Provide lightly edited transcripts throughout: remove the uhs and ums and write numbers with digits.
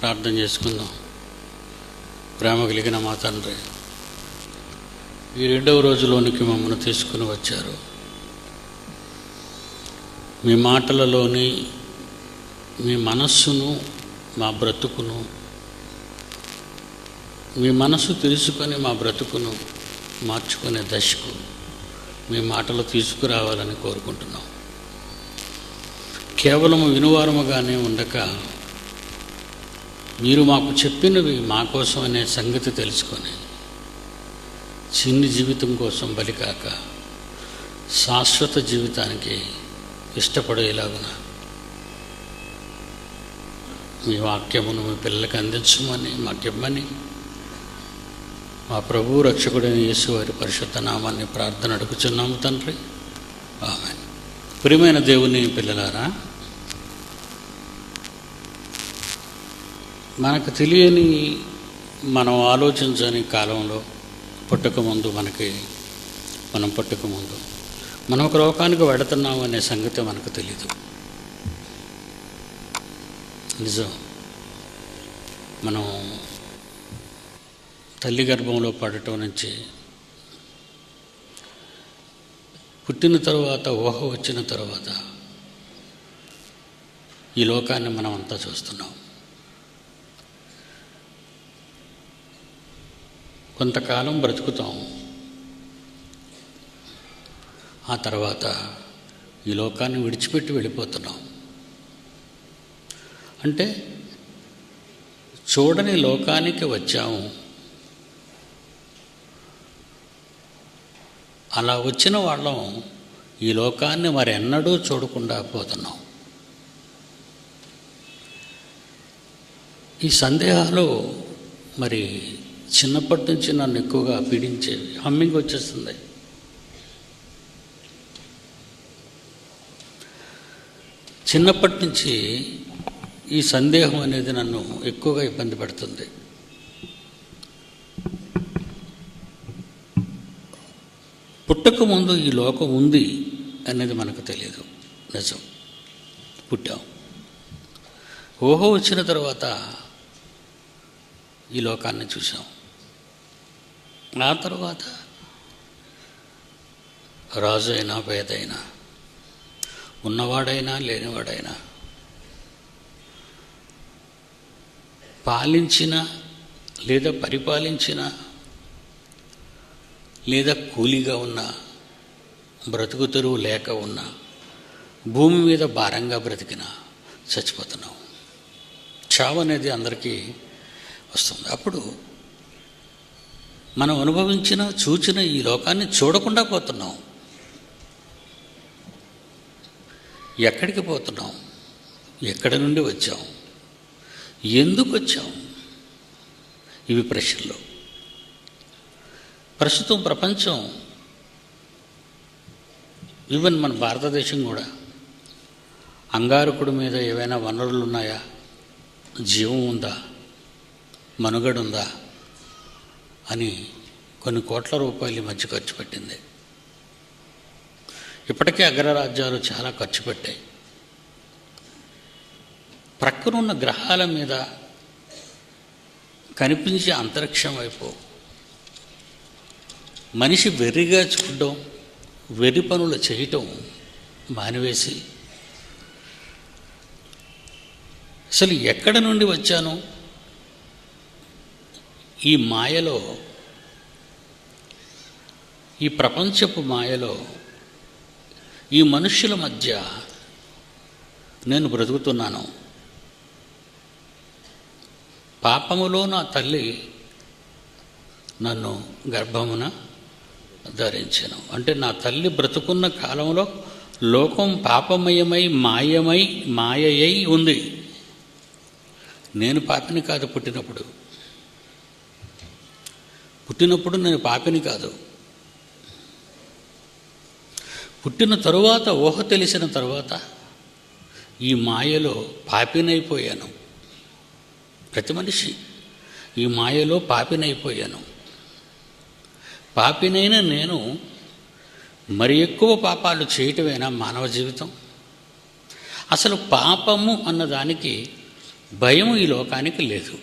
ప్రార్థన చేసుకుందాం. ప్రేమ కలిగిన మా తండ్రి, ఈ 2వ రోజులోనికి మమ్మల్ని తీసుకుని వచ్చారు. మీ మాటలలోని మీ మనస్సును, మా బ్రతుకును, మీ మనస్సు తెలుసుకొని మా బ్రతుకును మార్చుకునే దశకు మీ మాటలు తీసుకురావాలని కోరుకుంటున్నాం. కేవలం వినువారముగానే ఉండక మీరు మాకు చెప్పినవి మా కోసం అనే సంగతి తెలుసుకొని చిన్ని జీవితం కోసం బలికాక శాశ్వత జీవితానికి ఇష్టపడేలాగున మీ వాక్యమును మీ పిల్లలకు అందించమని మాకిమ్మని మా ప్రభు రక్షకుడైన యేసు వారి పరిశుద్ధ నామాన్ని ప్రార్థన అడుగుచున్నాము తండ్రి, ఆమేన్. ప్రియమైన దేవుని పిల్లలారా, మనకు తెలియని, మనం ఆలోచించని కాలంలో పుట్టకముందు మనం పుట్టకముందు మనం ఒక లోకానికి వెడుతున్నాము అనే సంగతి మనకు తెలీదు. నిజం. మనం తల్లి గర్భంలో పడటం నుంచి పుట్టిన తర్వాత, ఊహ వచ్చిన తర్వాత ఈ లోకాన్ని మనం అంతా చూస్తున్నాం. కొంతకాలం బ్రతుకుతాం, ఆ తర్వాత ఈ లోకాన్ని విడిచిపెట్టి వెళ్ళిపోతున్నాం. అంటే చూడని లోకానికి వచ్చాము. అలా వచ్చిన వాళ్ళం ఈ లోకాన్ని మరెన్నడూ చూడకుండా పోతున్నాం. ఈ సందేహాలు మరి చిన్నప్పటి నుంచి నన్ను ఎక్కువగా పీడించేవి. హమ్మింగ్ వచ్చేస్తుంది. చిన్నప్పటి నుంచి ఈ సందేహం అనేది నన్ను ఎక్కువగా ఇబ్బంది పెడుతుంది. పుట్టకముందు ఈ లోకం ఉంది అనేది మనకు తెలియదు. నిజం. పుట్టాం. ఊహ వచ్చిన తర్వాత ఈ లోకాన్ని చూసాం. ఆ తర్వాత రాజు అయినా, పేదైనా, ఉన్నవాడైనా, లేనివాడైనా, పాలించిన లేదా పరిపాలించిన లేదా కూలీగా ఉన్న, బ్రతుకు తెరువు లేక ఉన్న, భూమి మీద భారంగా బ్రతికిన చచ్చిపోతున్నాం. చావు అనేది అందరికీ వస్తుంది. అప్పుడు మనం అనుభవించిన, చూచిన ఈ లోకాన్ని చూడకుండా పోతున్నాం. ఎక్కడికి పోతున్నాం? ఎక్కడి నుండి వచ్చాం? ఎందుకు వచ్చాం? ఇవి ప్రశ్నలు. ప్రస్తుతం ప్రపంచం, ఈవెన్ మన భారతదేశం కూడా, అంగారకుడి మీద ఏవైనా వనరులు ఉన్నాయా? జీవం ఉందా? మనుగడ ఉందా అని కొన్ని కోట్ల రూపాయలు ఈ మధ్య ఖర్చు పెట్టింది. ఇప్పటికే అగ్రరాజ్యాలు చాలా ఖర్చు పెట్టాయి. ప్రక్కనున్న గ్రహాల మీద కనిపించే అంతరిక్షం వైపు మనిషి వెర్రిగా చూడడం, వెర్రి పనులు చేయటం మానివేసి అసలు ఎక్కడి నుండి వచ్చాను, ఈ మాయలో, ఈ ప్రపంచపు మాయలో, ఈ మనుష్యుల మధ్య నేను బ్రతుకుతున్నాను. పాపములో నా తల్లి నన్ను గర్భమున ధరించెను. అంటే నా తల్లి బ్రతుకున్న కాలంలో లోకం పాపమయమై మాయయై ఉంది. నేను పాపిని కాదు. పుట్టినప్పుడు నేను పాపిని కాదు. పుట్టిన తరువాత, ఊహ తెలిసిన తరువాత ఈ మాయలో పాపినైపోయాను. ప్రతి మనిషి ఈ మాయలో పాపినైపోయాను. పాపినైన నేను మరి ఎక్కువ పాపాలు చేయటమేనా మానవ జీవితం? అసలు పాపము అన్నదానికి భయం ఈ లోకానికి లేదు.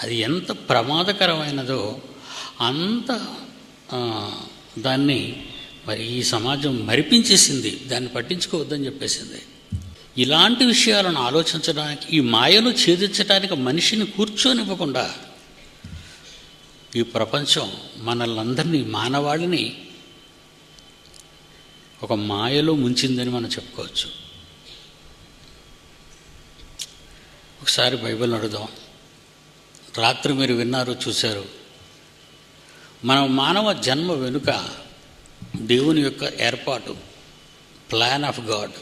అది ఎంత ప్రమాదకరమైనదో అంత దాన్ని మరి ఈ సమాజం మరిపించేసింది, దాన్ని పట్టించుకోవద్దని చెప్పేసింది. ఇలాంటి విషయాలను ఆలోచించడానికి, ఈ మాయను ఛేదించడానికి మనిషిని కూర్చోనివ్వకుండా ఈ ప్రపంచం మనల్నందరినీ, మానవాళిని ఒక మాయలో ముంచిందని మనం చెప్పుకోవచ్చు. ఒకసారి బైబిల్ అడుగుదాం. రాత్రి మీరు విన్నారు, చూశారు. మన మానవ జన్మ వెనుక దేవుని యొక్క ఏర్పాటు, ప్లాన్ ఆఫ్ గాడ్,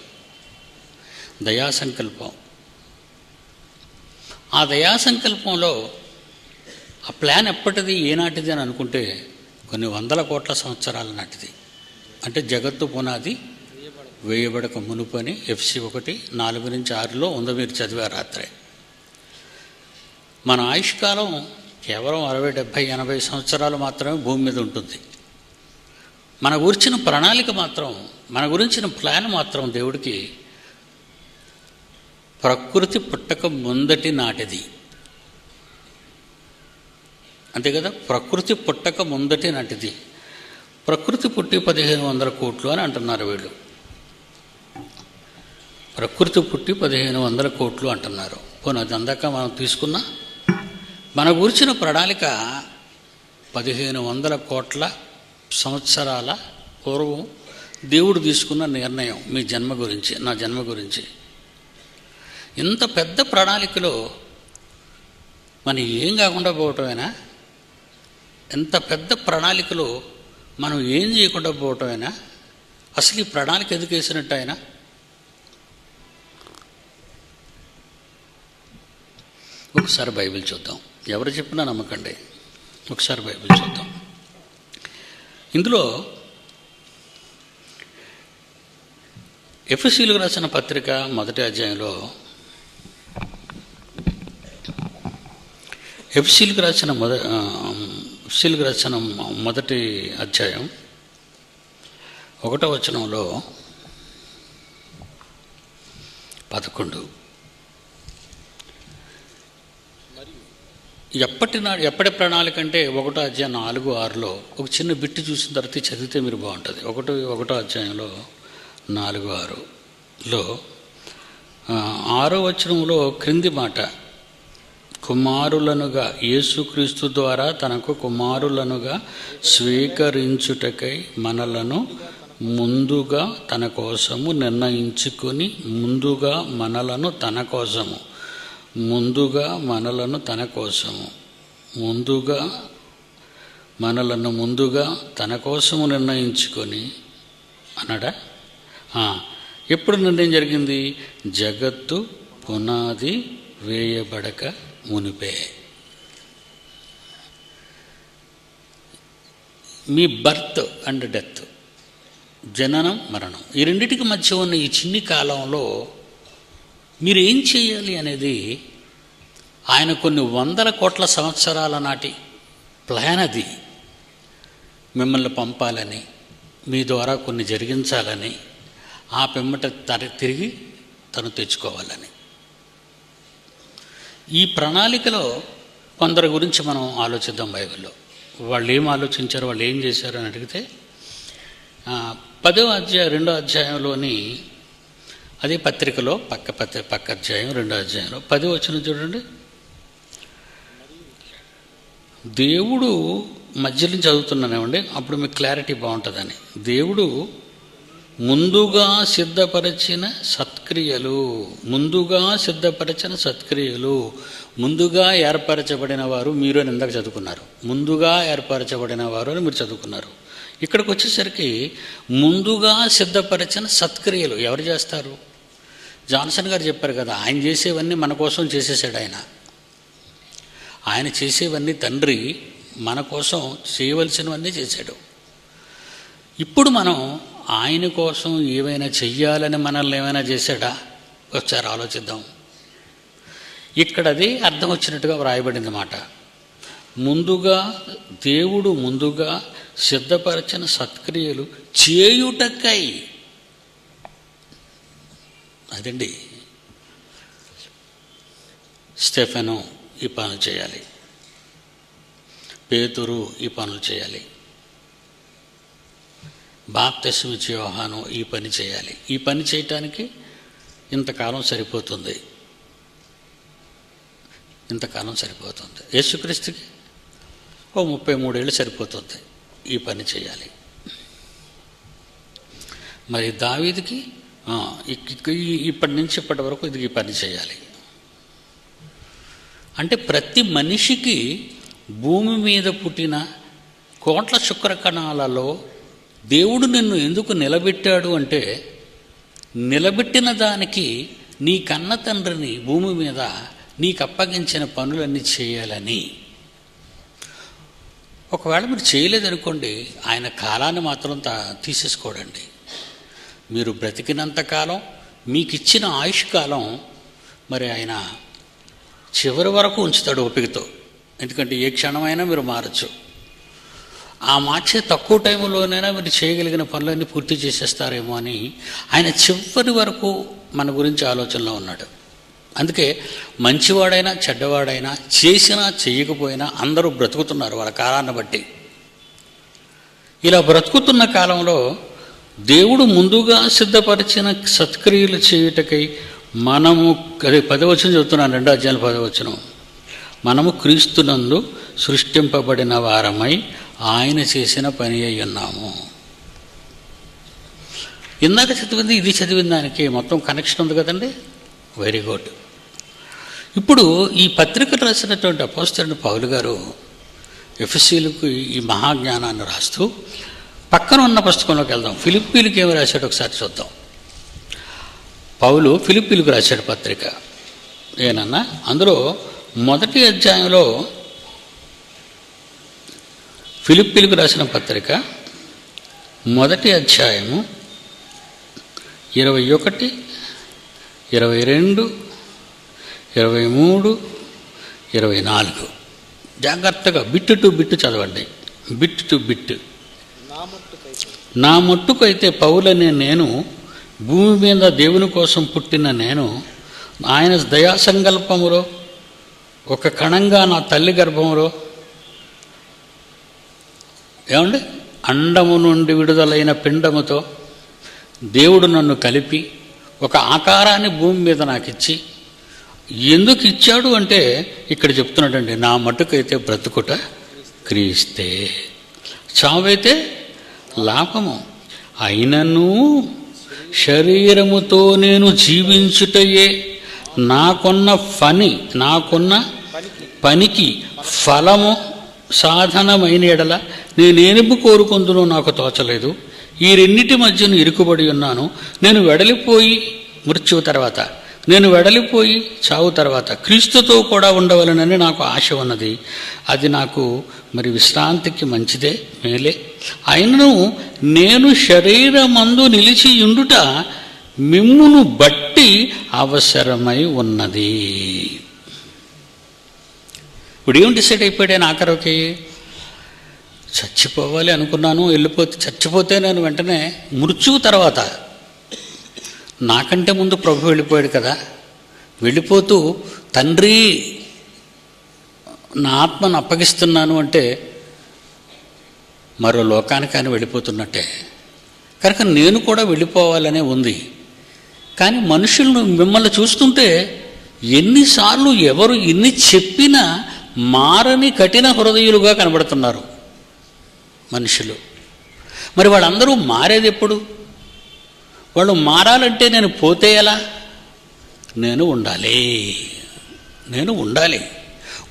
దయాసంకల్పం. ఆ దయాసంకల్పంలో ఆ ప్లాన్ ఎప్పటిది, ఏనాటిది అని అనుకుంటే కొన్ని వందల కోట్ల సంవత్సరాల నాటిది. అంటే జగత్తు పునాది వేయబడక మునుపని FC 1:4-6 ఉందో, మీరు చదివారు రాత్రే. మన ఆయుష్కాలం కేవలం 60, 70, 80 సంవత్సరాలు మాత్రమే భూమి మీద ఉంటుంది. మన గురించిన ప్రణాళిక మాత్రం, మన గురించిన ప్లాన్ మాత్రం దేవుడికి ప్రకృతి పుట్టక ముందటి నాటిది. అంతే కదా, ప్రకృతి పుట్టక ముందటి నాటిది. ప్రకృతి పుట్టి 1500 కోట్లు అని అంటున్నారు వీళ్ళు. ప్రకృతి పుట్టి 1500 కోట్లు అంటున్నారు. పోనీ అది అందాక మనం తీసుకున్నా మన గురించిన ప్రణాళిక 1500 కోట్ల సంవత్సరాల పూర్వం దేవుడు తీసుకున్న నిర్ణయం మీ జన్మ గురించి, నా జన్మ గురించి. ఇంత పెద్ద ప్రణాళికలో మనం ఏం కాకుండా పోవటమేనా? ఎంత పెద్ద ప్రణాళికలో మనం ఏం చేయకుండా పోవటమేనా? అసలు ఈ ప్రణాళిక ఎందుకు వేసినట్టు ఆయన? ఒకసారి బైబిల్ చూద్దాం. ఎవరు చెప్పినా నమ్మకండి, ఒకసారి బైబిల్ చూద్దాం. ఇందులో ఎఫెసీయులకు రాసిన పత్రిక 1వ అధ్యాయంలో, ఎఫెసీయులకు రాసిన 1వ అధ్యాయం 1వ వచనంలో 11, ఎప్పటి ప్రణాళిక అంటే 1వ అధ్యాయం 4, 6లో ఒక చిన్న బిట్టు చూసిన తర్వాత చదివితే మీరు బాగుంటుంది. 1వ అధ్యాయంలో 4, 6లో 6వ వచనంలో క్రింది మాట, కుమారులనుగా యేసుక్రీస్తు ద్వారా తనకు కుమారులనుగా స్వీకరించుటకై మనలను ముందుగా తన కోసము నిర్ణయించుకొని, ముందుగా మనలను తన కోసము నిర్ణయించుకొని అన్నాడా? ఎప్పుడు నిర్ణయం జరిగింది? జగత్తు పునాది వేయబడక మునిపే. మీ బర్త్ అండ్ డెత్, జననం మరణం, ఈ రెండిటికి మధ్య ఉన్న ఈ చిన్ని కాలంలో మీరు ఏం చేయాలి అనేది ఆయన కొన్ని వందల కోట్ల సంవత్సరాల నాటి ప్లాన్. అది మిమ్మల్ని పంపాలని, మీ ద్వారా కొన్ని జరిగించాలని, ఆ పిమ్మట తిరిగి తను తెచ్చుకోవాలని. ఈ ప్రణాళికలో కొందరి గురించి మనం ఆలోచిద్దాం. బైబిల్లో వాళ్ళు ఏం ఆలోచించారు, వాళ్ళు ఏం చేశారు అని అడిగితే 2వ అధ్యాయంలోని అదే పత్రికలో పక్క అధ్యాయం 2వ అధ్యాయంలో 10వ వచనం చూడండి. దేవుడు మధ్య నుంచి చదువుతున్నానేమండి, అప్పుడు మీకు క్లారిటీ బాగుంటుందని. దేవుడు ముందుగా సిద్ధపరిచిన సత్క్రియలు, ముందుగా ఏర్పరచబడిన వారు మీరు అని ఇందాక చదువుకున్నారు. ముందుగా ఏర్పరచబడిన వారు అని మీరు చదువుకున్నారు. ఇక్కడికి వచ్చేసరికి ముందుగా సిద్ధపరిచిన సత్క్రియలు ఎవరు చేస్తారు? జాన్సన్ గారు చెప్పారు కదా, ఆయన చేసేవన్నీ మన కోసం చేసేసాడు. ఆయన చేసేవన్నీ తండ్రి మన కోసం చేయవలసినవన్నీ చేశాడు. ఇప్పుడు మనం ఆయన కోసం ఏమైనా చెయ్యాలని మనల్ని ఏమైనా చేశాడా? ఒకసారి ఆలోచిద్దాం. ఇక్కడ అది అర్థం వచ్చినట్టుగా వ్రాయబడింది మాట. దేవుడు ముందుగా సిద్ధపరిచిన సత్క్రియలు చేయుటకై. అదండి స్టెఫెను ఈ పనులు చేయాలి, పేతురు ఈ పనులు చేయాలి, బాప్తిస్మం ఇచ్చే యోహాను ఈ పని చేయాలి. ఈ పని చేయటానికి ఇంతకాలం సరిపోతుంది. యేసుక్రీస్తుకి 33 ఏళ్ళు సరిపోతుంది ఈ పని చేయాలి. మరి దావీదుకి ఇప్పటి నుంచి ఇప్పటి వరకు ఇది ఈ పని చేయాలి. అంటే ప్రతి మనిషికి భూమి మీద పుట్టిన కోట్ల శుక్రకణాలలో దేవుడు నిన్ను ఎందుకు నిలబెట్టాడు అంటే, నిలబెట్టిన దానికి నీ కన్న తండ్రిని భూమి మీద నీకు అప్పగించిన పనులన్నీ చేయాలని. ఒకవేళ మీరు చేయలేదనుకోండి, ఆయన కాలాన్ని మాత్రం తీసేసుకోడండి. మీరు బ్రతికినంతకాలం, మీకు ఇచ్చిన ఆయుష్ కాలం మరి ఆయన చివరి వరకు ఉంచుతాడు ఓపికతో. ఎందుకంటే ఏ క్షణమైనా మీరు మారచ్చు. ఆ మార్చే తక్కువ టైంలోనైనా మీరు చేయగలిగిన పనులన్నీ పూర్తి చేసేస్తారేమో అని ఆయన చివరి వరకు మన గురించి ఆలోచనలో ఉన్నాడు. అందుకే మంచివాడైనా చెడ్డవాడైనా, చేసినా చేయకపోయినా అందరూ బ్రతుకుతున్నారు వాళ్ళ కాలాన్ని బట్టి. ఇలా బ్రతుకుతున్న కాలంలో దేవుడు ముందుగా సిద్ధపరిచిన సత్క్రియలు చేయుటకై మనము, అదే 10వ వచనం చదువుతున్నాను, 2వ అధ్యాయం 10వ వచనం, మనము క్రీస్తునందు సృష్టింపబడిన వారమై ఆయన చేసిన పని అయి ఉన్నాము. ఇందాక చదివింది ఇది చదివిన దానికి మొత్తం కనెక్షన్ ఉంది కదండి. Very good. ఇప్పుడు ఈ పత్రిక రాసినటువంటి అపోస్తలుడు పౌలు గారు ఎఫెసీయులకు ఈ మహాజ్ఞానాన్ని రాస్తూ పక్కన ఉన్న పుస్తకంలోకి వెళ్దాం. ఫిలిప్పీలకు ఏమి రాశాడు ఒకసారి చూద్దాం. పౌలు ఫిలిప్పీలకు రాశాడు పత్రిక. ఏనన్నా అందులో 1వ అధ్యాయంలో, ఫిలిప్పీలకు రాసిన పత్రిక 1వ అధ్యాయము 21, 22, 23, 24 జాగ్రత్తగా బిట్టు టు బిట్టు చదవండి. Bit to bit. నా మట్టుకైతే పౌలనే నేను, భూమి మీద దేవుని కోసం పుట్టిన నేను, ఆయన దయా సంకల్పములో ఒక కణంగా నా తల్లి గర్భంలో ఏమండి అండము నుండి విడుదలైన పిండముతో దేవుడు నన్ను కలిపి ఒక ఆకారాన్ని భూమి మీద నాకు ఇచ్చి, ఎందుకు ఇచ్చాడు అంటే ఇక్కడ చెప్తున్నాడండి, నా మట్టుకైతే బ్రతుకుట క్రీస్తే, చావైతే లాభము. అయినను శరీరముతో నేను జీవించుటయే నాకున్న పనికి ఫలము సాధనమైన ఎడల నేనేనుపు కోరుకుందునో నాకు తోచలేదు. ఈ రెండిటి మధ్యను ఇరుకుబడి ఉన్నాను. నేను వెడలిపోయి మృత్యువు తర్వాత, నేను వెడలిపోయి చావు తర్వాత క్రీస్తుతో కూడా ఉండవలనని నాకు ఆశ ఉన్నది. అది నాకు మరి విశ్రాంతికి మంచిదే, మేలే. అయినను నేను శరీరమందు నిలిచి ఉండుట మిమ్మును బట్టి అవసరమై ఉన్నది. ఇప్పుడు ఏం డిసైడ్ అయిపోయాడు ఆఖరికి? చచ్చిపోవాలి అనుకున్నాను, చచ్చిపోతే నేను వెంటనే మృత్యువు తర్వాత, నాకంటే ముందు ప్రభు వెళ్ళిపోయాడు కదా, వెళ్ళిపోతూ తండ్రి నా ఆత్మను అప్పగిస్తున్నాను అంటే మరో లోకానికి ఆయన వెళ్ళిపోతున్నట్టే. కనుక నేను కూడా వెళ్ళిపోవాలనే ఉంది. కానీ మనుషులను మిమ్మల్ని చూస్తుంటే ఎన్నిసార్లు ఎవరు ఎన్ని చెప్పినా మారని కఠిన హృదయులుగా కనబడుతున్నారు మనుషులు. మరి వాళ్ళందరూ మారేది ఎప్పుడు? వాళ్ళు మారాలంటే నేను పోతే ఎలా? నేను ఉండాలి.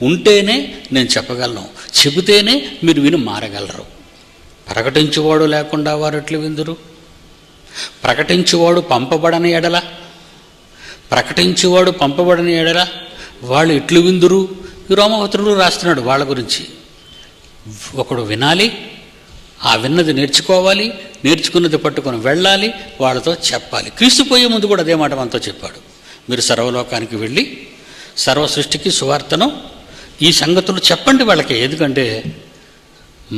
ఉంటేనే నేను చెప్పగలను, చెబితేనే మీరు విని మారగలరు. ప్రకటించువాడు లేకుండా వారు ఎట్లు విందురు? ప్రకటించువాడు పంపబడని ఎడల వాళ్ళు ఎట్లు విందురు? ఈ రోమపత్రుడు రాస్తున్నాడు వాళ్ళ గురించి. ఒకడు వినాలి, ఆ విన్నది నేర్చుకోవాలి, నేర్చుకున్నది పట్టుకొని వెళ్ళాలి, వాళ్ళతో చెప్పాలి. క్రీస్తు పోయే ముందు కూడా అదే మాట మనతో చెప్పాడు. మీరు సర్వలోకానికి వెళ్ళి సర్వ సృష్టికి సువార్తను, ఈ సంగతులు చెప్పండి వాళ్ళకి. ఎందుకంటే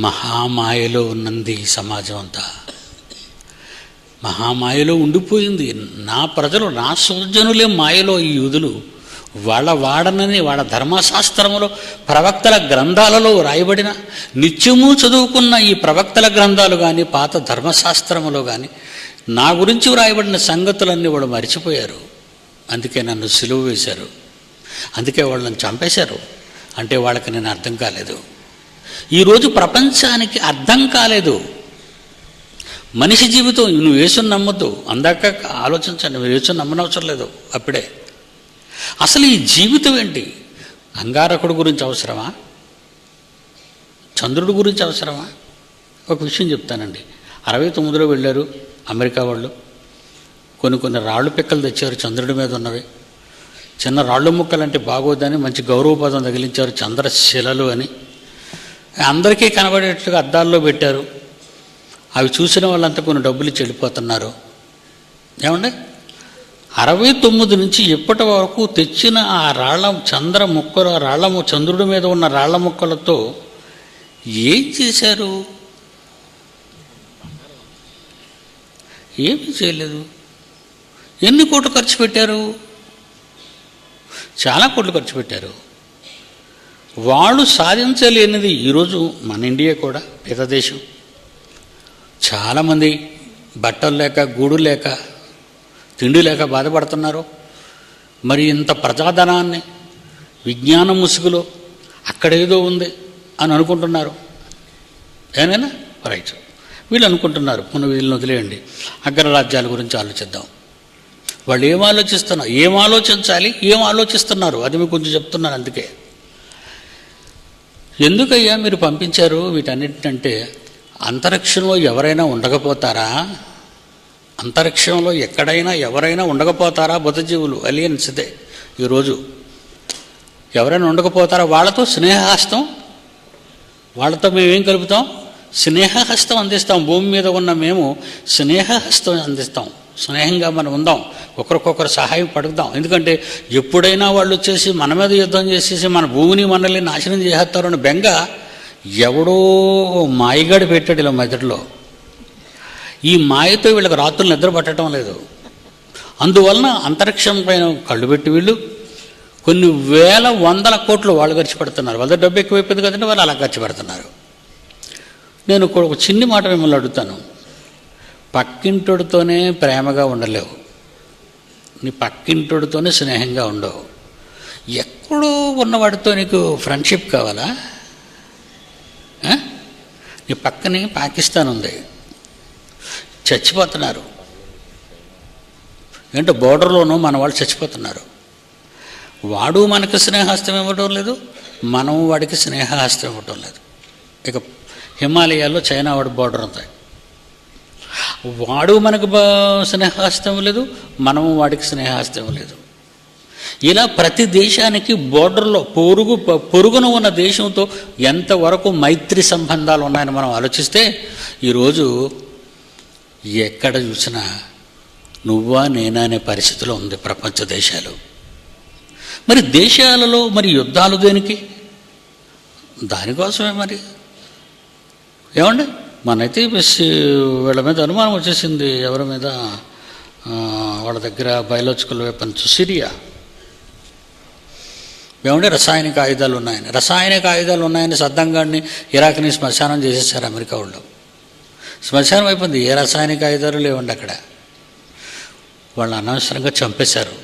మహామాయలో ఉన్నది సమాజం అంతా, మహామాయలో ఉండిపోయింది. నా ప్రజలు, నా సోజనులే మాయలో, ఈ యూదులు వాళ్ళ వాడనని వాళ్ళ ధర్మశాస్త్రములో ప్రవక్తల గ్రంథాలలో రాయబడిన నిత్యము చదువుకున్న ఈ ప్రవక్తల గ్రంథాలు కానీ పాత ధర్మశాస్త్రములో కానీ నా గురించి వ్రాయబడిన సంగతులన్నీ వాళ్ళు మర్చిపోయారు. అందుకే నన్ను సిలువ వేశారు, అందుకే వాళ్ళని చంపేశారు. అంటే వాళ్ళకి నేను అర్థం కాలేదు. ఈరోజు ప్రపంచానికి అర్థం కాలేదు. మనిషి జీవితం, నువ్వు యేసుని నమ్మొద్దు, అందాక ఆలోచించండి, మీరు యేసుని నమ్మనవసరం లేదు. అప్పుడే అసలు ఈ జీవితం ఏంటి? అంగారకుడు గురించి అవసరమా? చంద్రుడి గురించి అవసరమా? ఒక విషయం చెప్తానండి. 69లో వెళ్ళారు అమెరికా వాళ్ళు, కొన్ని రాళ్ళు పిక్కలు తెచ్చారు చంద్రుడి మీద ఉన్నవి. చిన్న రాళ్ళు ముక్కలంటే బాగోదని మంచి గౌరవపదం తగిలించారు, చంద్రశిలలు అని. అందరికీ కనబడేట్లుగా అద్దాల్లో పెట్టారు. అవి చూసిన వాళ్ళంతా కొన్ని డబ్బులు ఇచ్చి వెళ్ళిపోతున్నారు. ఏమండి, 69 నుంచి ఇప్పటి వరకు తెచ్చిన ఆ రాళ్ల చంద్ర ముక్కలు, చంద్రుడి మీద ఉన్న రాళ్ల ముక్కలతో ఏం చేశారు? ఏమీ చేయలేదు. ఎన్ని కోట్లు ఖర్చు పెట్టారు? చాలా కోట్లు ఖర్చు పెట్టారు. వాళ్ళు సాధించలేనిది ఈరోజు మన ఇండియా కూడా పేద దేశం. చాలామంది బట్టలు లేక, గూడు లేక, తిండి లేక బాధపడుతున్నారు. మరి ఇంత ప్రజాధనాన్ని విజ్ఞానం ముసుగులో అక్కడేదో ఉంది అని అనుకుంటున్నారు. ఏమైనా రైట్, వీళ్ళు అనుకుంటున్నారు. మనం వీళ్ళని వదిలేయండి, అగ్రరాజ్యాల గురించి ఆలోచిద్దాం. వాళ్ళు ఏం ఆలోచించాలి, ఏం ఆలోచిస్తున్నారు అది మీకు కొంచెం చెప్తున్నాను. అందుకే ఎందుకయ్యా మీరు పంపించారు వీటన్నిటికంటే, అంతరిక్షంలో ఎవరైనా ఉండకపోతారా? అంతరిక్షంలో ఎక్కడైనా ఎవరైనా ఉండకపోతారా? బుద్ధజీవులు, అలియన్స్. ఇదే ఈరోజు ఎవరైనా ఉండకపోతారా? వాళ్ళతో స్నేహహస్తం, వాళ్ళతో మేమేం కలుపుతాం? స్నేహహస్తం అందిస్తాం. భూమి మీద ఉన్న మేము స్నేహహస్తం అందిస్తాం. స్నేహంగా మనం ఉందాం, ఒకరికొకరు సహాయం పడుకుదాం. ఎందుకంటే ఎప్పుడైనా వాళ్ళు వచ్చేసి మన మీద యుద్ధం చేసేసి మన భూమిని మనల్ని నాశనం చేసేస్తారని బెంగ ఎవడో మాయగాడు పెట్టాడు ఇలా మెదడులో. ఈ మాయతో వీళ్ళకి రాత్రులు నిద్ర పట్టడం లేదు. అందువలన అంతరిక్షం పైన కళ్ళు పెట్టి వీళ్ళు కొన్ని వేల వందల కోట్లు వాళ్ళు ఖర్చు పెడుతున్నారు. వాళ్ళ డబ్బు ఎక్కువైపోయింది కదండి, వాళ్ళు అలా ఖర్చు పెడుతున్నారు. నేను ఒక చిన్ని మాట మిమ్మల్ని అడుగుతాను. పక్కింటోడితోనే ప్రేమగా ఉండలేవు, నీ పక్కింటోడితోనే స్నేహంగా ఉండవు. ఎక్కడో ఉన్నవాడితో నీకు ఫ్రెండ్షిప్ కావాలా? నీ పక్కనే పాకిస్తాన్ ఉంది, చచ్చిపోతున్నారు. ఏంటో బోర్డర్లోనూ మన వాళ్ళు చచ్చిపోతున్నారు. వాడు మనకు స్నేహహస్తం ఇవ్వడం లేదు, మనం వాడికి స్నేహహస్తం ఇవ్వడం లేదు. ఇక హిమాలయాల్లో చైనా వాడు బోర్డర్ ఉంది, వాడు మనకు స్నేహహస్తం లేదు, మనము వాడికి స్నేహహస్తం లేదు. ఇలా ప్రతి దేశానికి బోర్డర్లో పొరుగున ఉన్న దేశంతో ఎంతవరకు మైత్రి సంబంధాలు ఉన్నాయని మనం ఆలోచిస్తే ఈరోజు ఎక్కడ చూసినా నువ్వా నేనా అనే పరిస్థితిలో ఉంది ప్రపంచ దేశాలు. మరి దేశాలలో మరి యుద్ధాలు దేనికి? దానికోసమే. మరి ఏమండి, మనైతే వీళ్ళ మీద అనుమానం వచ్చేసింది. ఎవరి మీద? వాళ్ళ దగ్గర బయోలాజికల్ వెపన్స్, సిరియా. ఏమంటే రసాయనిక ఆయుధాలు ఉన్నాయని సద్దాం గారిని, ఇరాక్ని శ్మశానం చేసేసారు అమెరికా వాళ్ళు. శ్మశానం అయిపోయింది, ఏ రసాయనిక ఆయుధాలు లేవండి అక్కడ. వాళ్ళు అనవసరంగా చంపేశారు.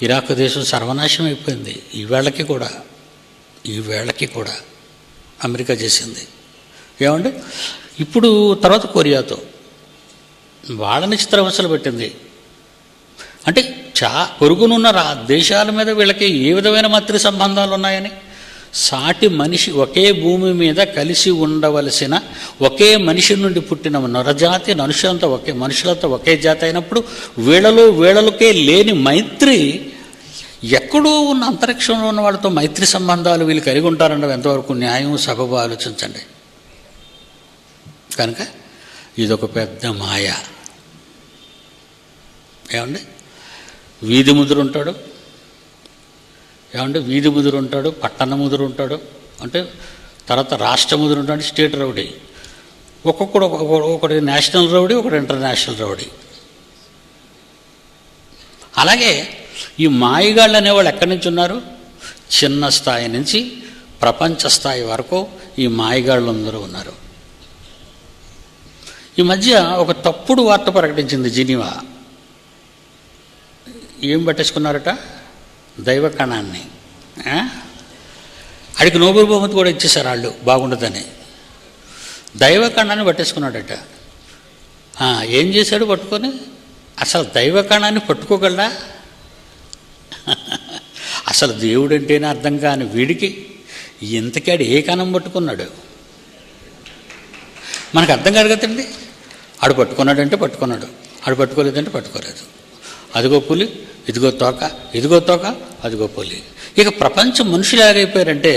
ఇరాక్ దేశం సర్వనాశనం అయిపోయింది. ఈ వేళకి కూడా అమెరికా చేసింది. ఏమండి, ఇప్పుడు తర్వాత కొరియాతో వాళ్ళని చిత్రవసలు పెట్టింది. అంటే పొరుగునున్న దేశాల మీద వీళ్ళకి ఏ విధమైన మైత్రి సంబంధాలు ఉన్నాయని. సాటి మనిషి, ఒకే భూమి మీద కలిసి ఉండవలసిన, ఒకే మనిషి నుండి పుట్టిన నరజాతి మనుషులతో ఒకే జాతి అయినప్పుడు వీళ్ళకే లేని మైత్రి, ఎక్కడో ఉన్న అంతరిక్షంలో ఉన్న వాళ్ళతో మైత్రి సంబంధాలు వీళ్ళు కలిగి ఉంటారంటే ఎంతవరకు న్యాయం, సబబు ఆలోచించండి. కనుక ఇదొక పెద్ద మాయ. ఏమండి, వీధి ముదురు ఉంటాడు, పట్టణ ముదురు ఉంటాడు, అంటే తర్వాత రాష్ట్ర ముదురు ఉంటాడు, స్టేట్ రౌడీ. ఒకటి నేషనల్ రౌడీ, ఒకటి ఇంటర్నేషనల్ రౌడీ. అలాగే ఈ మాయగాళ్ళు అనేవాళ్ళు ఎక్కడి నుంచి ఉన్నారు? చిన్న స్థాయి నుంచి ప్రపంచ స్థాయి వరకు ఈ మాయగాళ్ళు అందరూ ఉన్నారు. ఈ మధ్య ఒక తప్పుడు వార్త ప్రకటించింది జినీవా. ఏం పట్టేసుకున్నారట? దైవ కణాన్ని. అడిగి నోబెల్ బహుమతి కూడా ఇచ్చేశారు వాళ్ళు, బాగుండదని. దైవ కణాన్ని పట్టేసుకున్నాడట. ఏం చేశాడు పట్టుకొని? అసలు దైవ కణాన్ని పట్టుకోగలడా? అసలు దేవుడు అంటేనే అర్థం కాని వీడికి ఇంతకాడు ఏ కణం పట్టుకున్నాడు? మనకు అర్థం కాదు కదండి. ఆడు పట్టుకున్నాడంటే పట్టుకున్నాడు, ఆడు పట్టుకోలేదంటే పట్టుకోలేదు. అదిగో పులి, ఇదిగో తోక, ఇదిగో తోక, అదిగో పులి. ఇక ప్రపంచం మనుషులు ఎలాగైపోయారంటే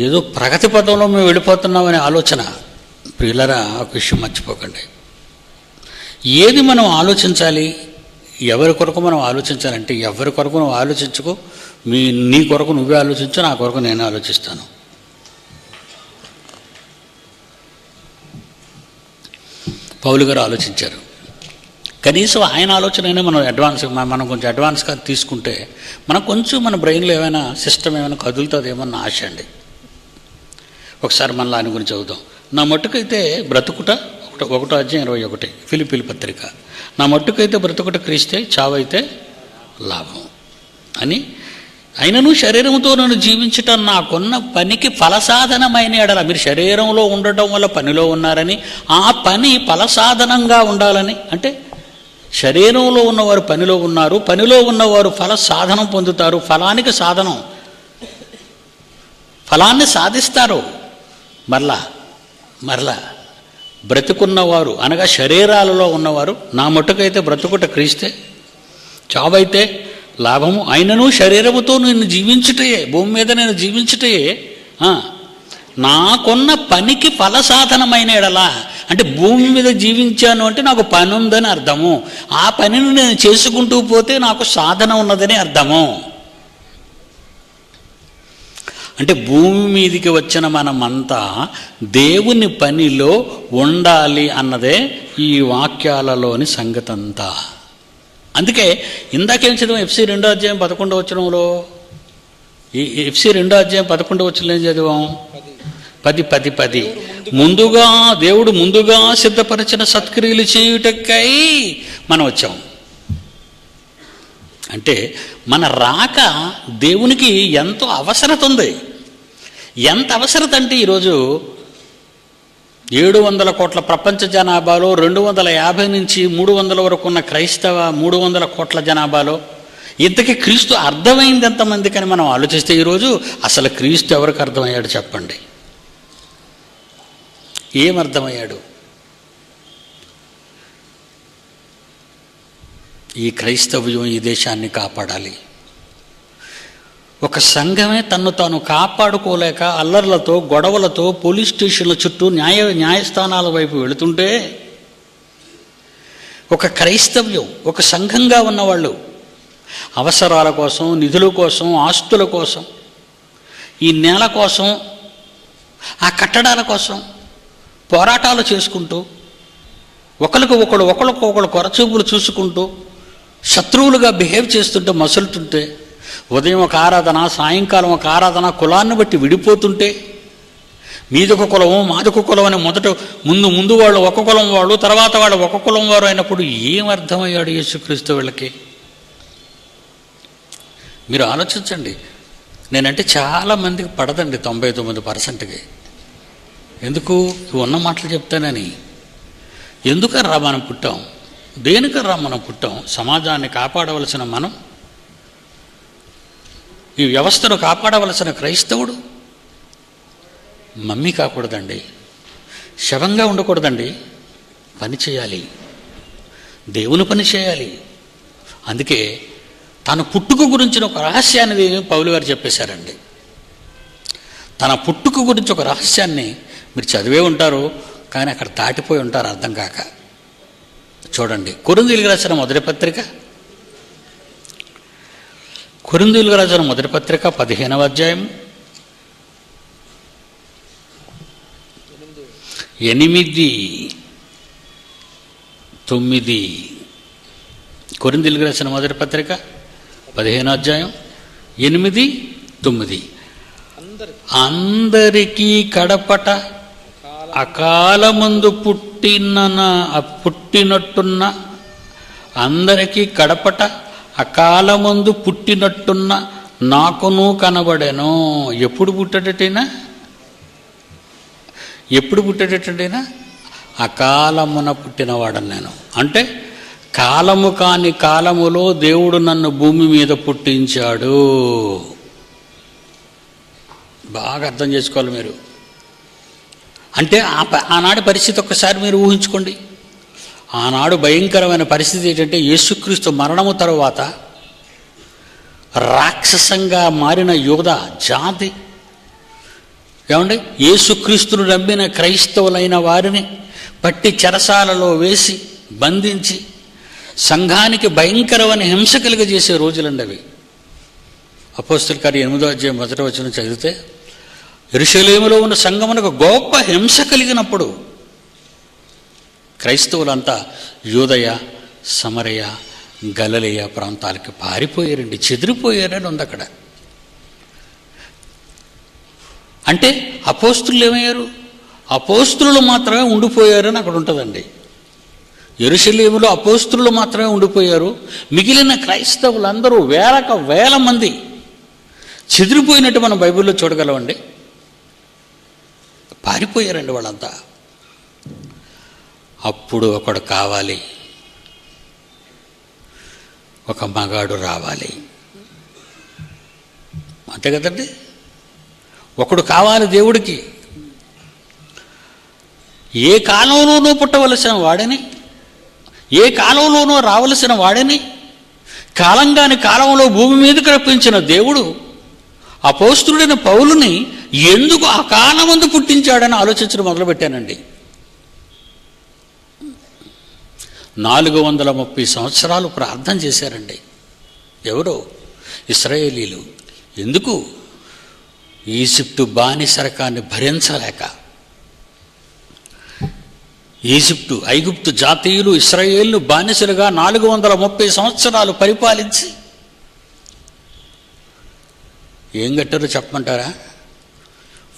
ఏదో ప్రగతి పదంలో మేము వెళ్ళిపోతున్నామనే ఆలోచన. ప్రియులరా, ఒక విషయం మర్చిపోకండి. ఏది మనం ఆలోచించాలి, ఎవరి కొరకు మనం ఆలోచించాలంటే ఎవరి కొరకు నువ్వు ఆలోచించుకో. నీ కొరకు నువ్వే ఆలోచించు, నా కొరకు నేను ఆలోచిస్తాను. పౌలు గారు ఆలోచించారు. కనీసం ఆయన ఆలోచన అయినా మనం కొంచెం అడ్వాన్స్గా తీసుకుంటే మనం కొంచెం మన బ్రెయిన్లో ఏమైనా సిస్టమ్ ఏమైనా కదులుతుందేమన్న ఆశ అండి. ఒకసారి మనలో ఆయన గురించి చదువుదాం. నా మట్టుకైతే బ్రతుకుట 1:21 ఫిలిప్పీల పత్రిక. నా మట్టుకైతే బ్రతుకుట క్రీస్తే, చావైతే లాభం అని. అయినను శరీరంతో నన్ను జీవించుట నాకున్న పనికి ఫలసాధనమైన ఎడల. మీరు శరీరంలో ఉండటం వల్ల పనిలో ఉన్నారని, ఆ పని ఫలసాధనంగా ఉండాలని. అంటే శరీరంలో ఉన్నవారు పనిలో ఉన్నారు, పనిలో ఉన్నవారు ఫల సాధనం పొందుతారు. ఫలానికి సాధనం, ఫలాన్ని సాధిస్తారు. మరలా బ్రతుకున్నవారు అనగా శరీరాలలో ఉన్నవారు, నా మట్టుకైతే బ్రతుకుట క్రీస్తే, చావైతే లాభము. అయినను శరీరముతో నేను జీవించుటయే, భూమి మీద నేను జీవించుటయే నాకున్న పనికి ఫలసాధనమైన ఎడలా. అంటే భూమి మీద జీవించాను అంటే నాకు పని ఉందని అర్థము. ఆ పనిని నేను చేసుకుంటూ పోతే నాకు సాధన ఉన్నదని అర్థము. అంటే భూమి మీదికి వచ్చిన మనమంతా దేవుని పనిలో ఉండాలి అన్నదే ఈ వాక్యాలలోని సంగతి అంతా. అందుకే ఇందాకేం చదివాం? FC 2:11 ఈ FC 2:11 ఏం చదివాం? 10 ముందుగా దేవుడు ముందుగా సిద్ధపరిచిన సత్క్రియలు చేయుటకై మనం వచ్చాం. అంటే మన రాక దేవునికి ఎంతో అవసరత ఉంది. ఎంత అవసరత అంటే ఈరోజు 700 కోట్ల ప్రపంచ జనాభాలో 250 నుంచి 300 వరకు ఉన్న క్రైస్తవ 300 కోట్ల జనాభాలో ఇంతకీ క్రీస్తు అర్థమైంది ఎంతమందికని మనం ఆలోచిస్తే ఈరోజు అసలు క్రీస్తు ఎవరికి అర్థమయ్యాడు చెప్పండి? ఏమర్థమయ్యాడు? ఈ క్రైస్తవ్యం ఈ దేశాన్ని కాపాడాలి. ఒక సంఘమే తన్ను తాను కాపాడుకోలేక అల్లర్లతో, గొడవలతో పోలీస్ స్టేషన్ల చుట్టూ న్యాయస్థానాల వైపు వెళుతుంటే, ఒక క్రైస్తవ్యం, ఒక సంఘంగా ఉన్నవాళ్ళు అవసరాల కోసం, నిధుల కోసం, ఆస్తుల కోసం, ఈ నేల కోసం, ఆ కట్టడాల కోసం పోరాటాలు చేసుకుంటూ, ఒకరికొకళ్ళు కొరచూపులు చూసుకుంటూ శత్రువులుగా బిహేవ్ చేస్తుంటే, మసులుతుంటే, ఉదయం ఒక ఆరాధన, సాయంకాలం ఒక ఆరాధన, కులాన్ని బట్టి విడిపోతుంటే, మీదొక కులము మాదొక కులం అని ముందు వాళ్ళు ఒక కులం వాళ్ళు, తర్వాత వాళ్ళు ఒక కులం వారు అయినప్పుడు ఏమర్థమయ్యాడు యేసుక్రీస్తు వీళ్ళకి? మీరు ఆలోచించండి. నేనంటే చాలామందికి పడదండి, 99%కి. ఎందుకు? ఉన్న మాటలు చెప్తానని. ఎందుకర్రా మనం పుట్టాం? దేనికర్రా మనం పుట్టాం? సమాజాన్ని కాపాడవలసిన మనం, ఈ వ్యవస్థను కాపాడవలసిన క్రైస్తవుడు మమ్మీ కాకూడదండి, శవంగా ఉండకూడదండి. పని చేయాలి, దేవుని పని చేయాలి. అందుకే తన పుట్టుక గురించిన ఒక రహస్యాన్ని పౌలు గారు చెప్పేశారండి. తన పుట్టుక గురించి ఒక రహస్యాన్ని మీరు చదివే ఉంటారు, కానీ అక్కడ దాటిపోయి ఉంటారు అర్థం కాక. చూడండి, కొరింథీయులకు రాసిన మొదటి పత్రిక 15వ అధ్యాయం 8, 9, కొరింథీయులకు రాసిన మొదటి పత్రిక 15వ అధ్యాయం 8, 9. అందరికీ కడపట అకాలమందు పుట్టినట్టున్న అందరికీ కడపట అకాలమందు పుట్టినట్టున్న నాకును కనబడెను. ఎప్పుడు పుట్టేటట్టేనా? అకాలమున పుట్టినవాడని నేను. అంటే కాలము కాని కాలములో దేవుడు నన్ను భూమి మీద పుట్టించాడు. బాగా అర్థం చేసుకోవాలి మీరు. అంటే ఆనాటి పరిస్థితి ఒక్కసారి మీరు ఊహించుకోండి. ఆనాడు భయంకరమైన పరిస్థితి ఏంటంటే, యేసుక్రీస్తు మరణము తరువాత రాక్షసంగా మారిన యూదా జాతి, ఏమండి, యేసుక్రీస్తును నమ్మిన క్రైస్తవులైన వారిని పట్టి చెరసాలలో వేసి బంధించి సంఘానికి భయంకరమైన హింస కలిగజేసే రోజులండి అవి. అపోస్తలుల కార్యం 8వ అధ్యాయం 1వ వచనం చదివితే, యెరూషలేములో ఉన్న సంఘమునకు గొప్ప హింస కలిగినప్పుడు క్రైస్తవులంతా యూదయ, సమరయ, గలిలయ ప్రాంతాలకి పారిపోయారండి, చెదిరిపోయారని ఉంది అక్కడ. అంటే అపోస్తులు ఏమయ్యారు? అపోస్తులు మాత్రమే ఉండిపోయారని అక్కడ ఉంటుందండి. యెరూషలేములో అపోస్తులు మాత్రమే ఉండిపోయారు. మిగిలిన క్రైస్తవులందరూ వేల మంది చెదిరిపోయినట్టు మనం బైబిల్లో చూడగలమండి. పారిపోయారండి వాళ్ళంతా. అప్పుడు ఒకడు కావాలి, ఒక మగాడు రావాలి, అంతే కదండి. ఒకడు కావాలి దేవుడికి. ఏ కాలంలోనూ పుట్టవలసిన వాడిని, ఏ కాలంలోనూ రావలసిన వాడిని కాలంగాని కాలంలో భూమి మీదకి రప్పించిన దేవుడు అపోస్తులుడైన పౌలుని ఎందుకు ఆ కాలమందు పుట్టించాడని ఆలోచించడం మొదలుపెట్టానండి. 430 సంవత్సరాలు ప్రార్థన చేశారండి. ఎవరో ఇశ్రాయేలీలు. ఎందుకు? ఈజిప్టు బానిసరకాన్ని భరించలేక. ఐగుప్తు జాతీయులు ఇశ్రాయేలు బానిసలుగా 430 సంవత్సరాలు పరిపాలించి ఏం కట్టారో చెప్పమంటారా?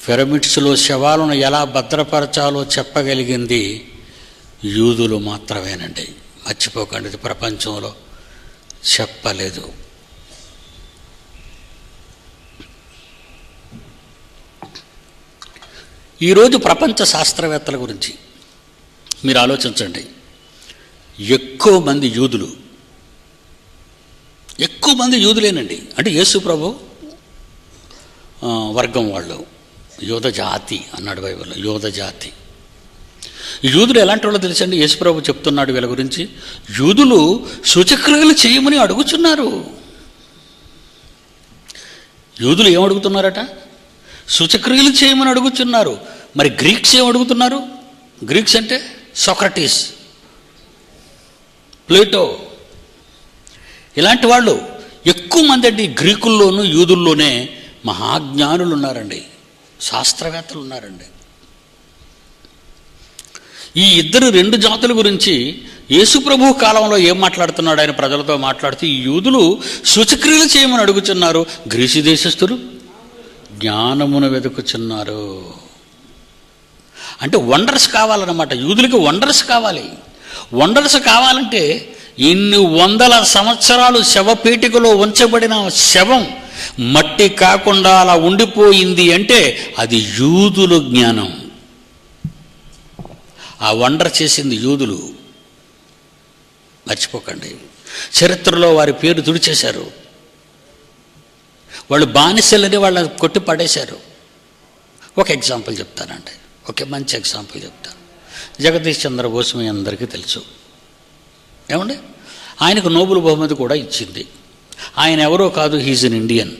పిరమిడ్స్లో శవాలను ఎలా భద్రపరచాలో చెప్పగలిగింది యూదులు మాత్రమేనండి. మర్చిపోకండి, ఇది ప్రపంచంలో చెప్పలేదు. ఈరోజు ప్రపంచ శాస్త్రవేత్తల గురించి మీరు ఆలోచించండి. ఎక్కువ మంది యూదులేనండి. అంటే యేసు ప్రభు వర్గం వాళ్ళు, యూద జాతి అన్నాడు బైబిల్లో. యూద జాతి. యూదులు ఎలాంటి వాళ్ళు తెలుసండి? యేసు ప్రభు చెప్తున్నాడు వీళ్ళ గురించి. యూదులు సూచక్రియలు చేయమని అడుగుతున్నారు. యూదులు ఏమడుగుతున్నారట? సూచక్రియలు చేయమని అడుగుతున్నారు. మరి గ్రీక్స్ ఏమడుగుతున్నారు? గ్రీక్స్ అంటే సోక్రటీస్, ప్లేటో, ఇలాంటి వాళ్ళు ఎక్కువ మంది అండి. గ్రీకుల్లోనూ యూదుల్లోనే మహాజ్ఞానులు ఉన్నారండి, శాస్త్రవేత్తలు ఉన్నారండి. ఈ రెండు జాతుల గురించి యేసుప్రభు కాలంలో ఏం మాట్లాడుతున్నాడు? ఆయన ప్రజలతో మాట్లాడుతూ, ఈ యూదులు సూచక్రియలు చేయమని అడుగుతున్నారు, గ్రీసు దేశస్థులు జ్ఞానమును వెతుకుచున్నారు. అంటే వండర్స్ కావాలన్నమాట. యూదులకి వండర్స్ కావాలి. వండర్స్ కావాలంటే ఇన్ని వందల సంవత్సరాలు శవపేటికలో ఉంచబడిన శవం మట్టి కాకుండా అలా ఉండిపోయింది అంటే అది యూదుల జ్ఞానం. ఆ వండర్ చేసింది యూదులు. మర్చిపోకండి. చరిత్రలో వారి పేరు తుడిచేశారు. వాళ్ళు బానిసలని వాళ్ళని కొట్టి పడేశారు. ఒక ఎగ్జాంపుల్ చెప్తానండి, ఒక మంచి ఎగ్జాంపుల్ చెప్తాను. జగదీష్ చంద్ర బోస్ మీ అందరికీ తెలుసు, ఏమండి? ఆయనకు నోబెల్ బహుమతి కూడా ఇచ్చింది. ఆయన ఎవరో కాదు, హీజ్ అన్ ఇండియన్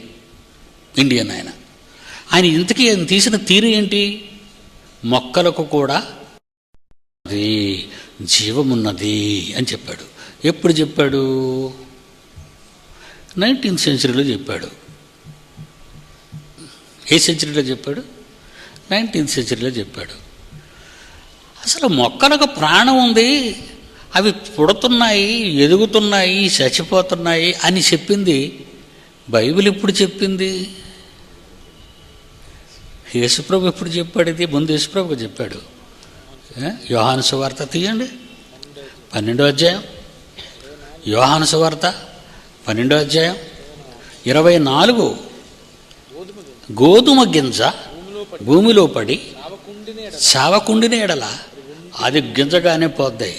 ఆయన ఇంతకీ ఆయన తీసిన తీరు ఏంటి? మొక్కలకు కూడా అది జీవమున్నది అని చెప్పాడు. ఎప్పుడు చెప్పాడు? 19th సెంచరీలో చెప్పాడు. ఏ సెంచరీలో చెప్పాడు? 19th సెంచరీలో చెప్పాడు. అసలు మొక్కలకు ప్రాణం ఉంది, అవి పుడుతున్నాయి, ఎదుగుతున్నాయి, చచ్చిపోతున్నాయి అని చెప్పింది బైబిల్ ఎప్పుడు చెప్పింది? యేసుప్రభు ఎప్పుడు చెప్పాడు? ఇది ముందు యేసుప్రభుకు చెప్పాడు. యోహాను సువార్త తీయండి, 12వ అధ్యాయం. యోహాను సువార్త 12వ అధ్యాయం 24. గోధుమ గింజ భూమిలో పడి చావకుండిన ఎడల అది గింజగానే పోద్ది.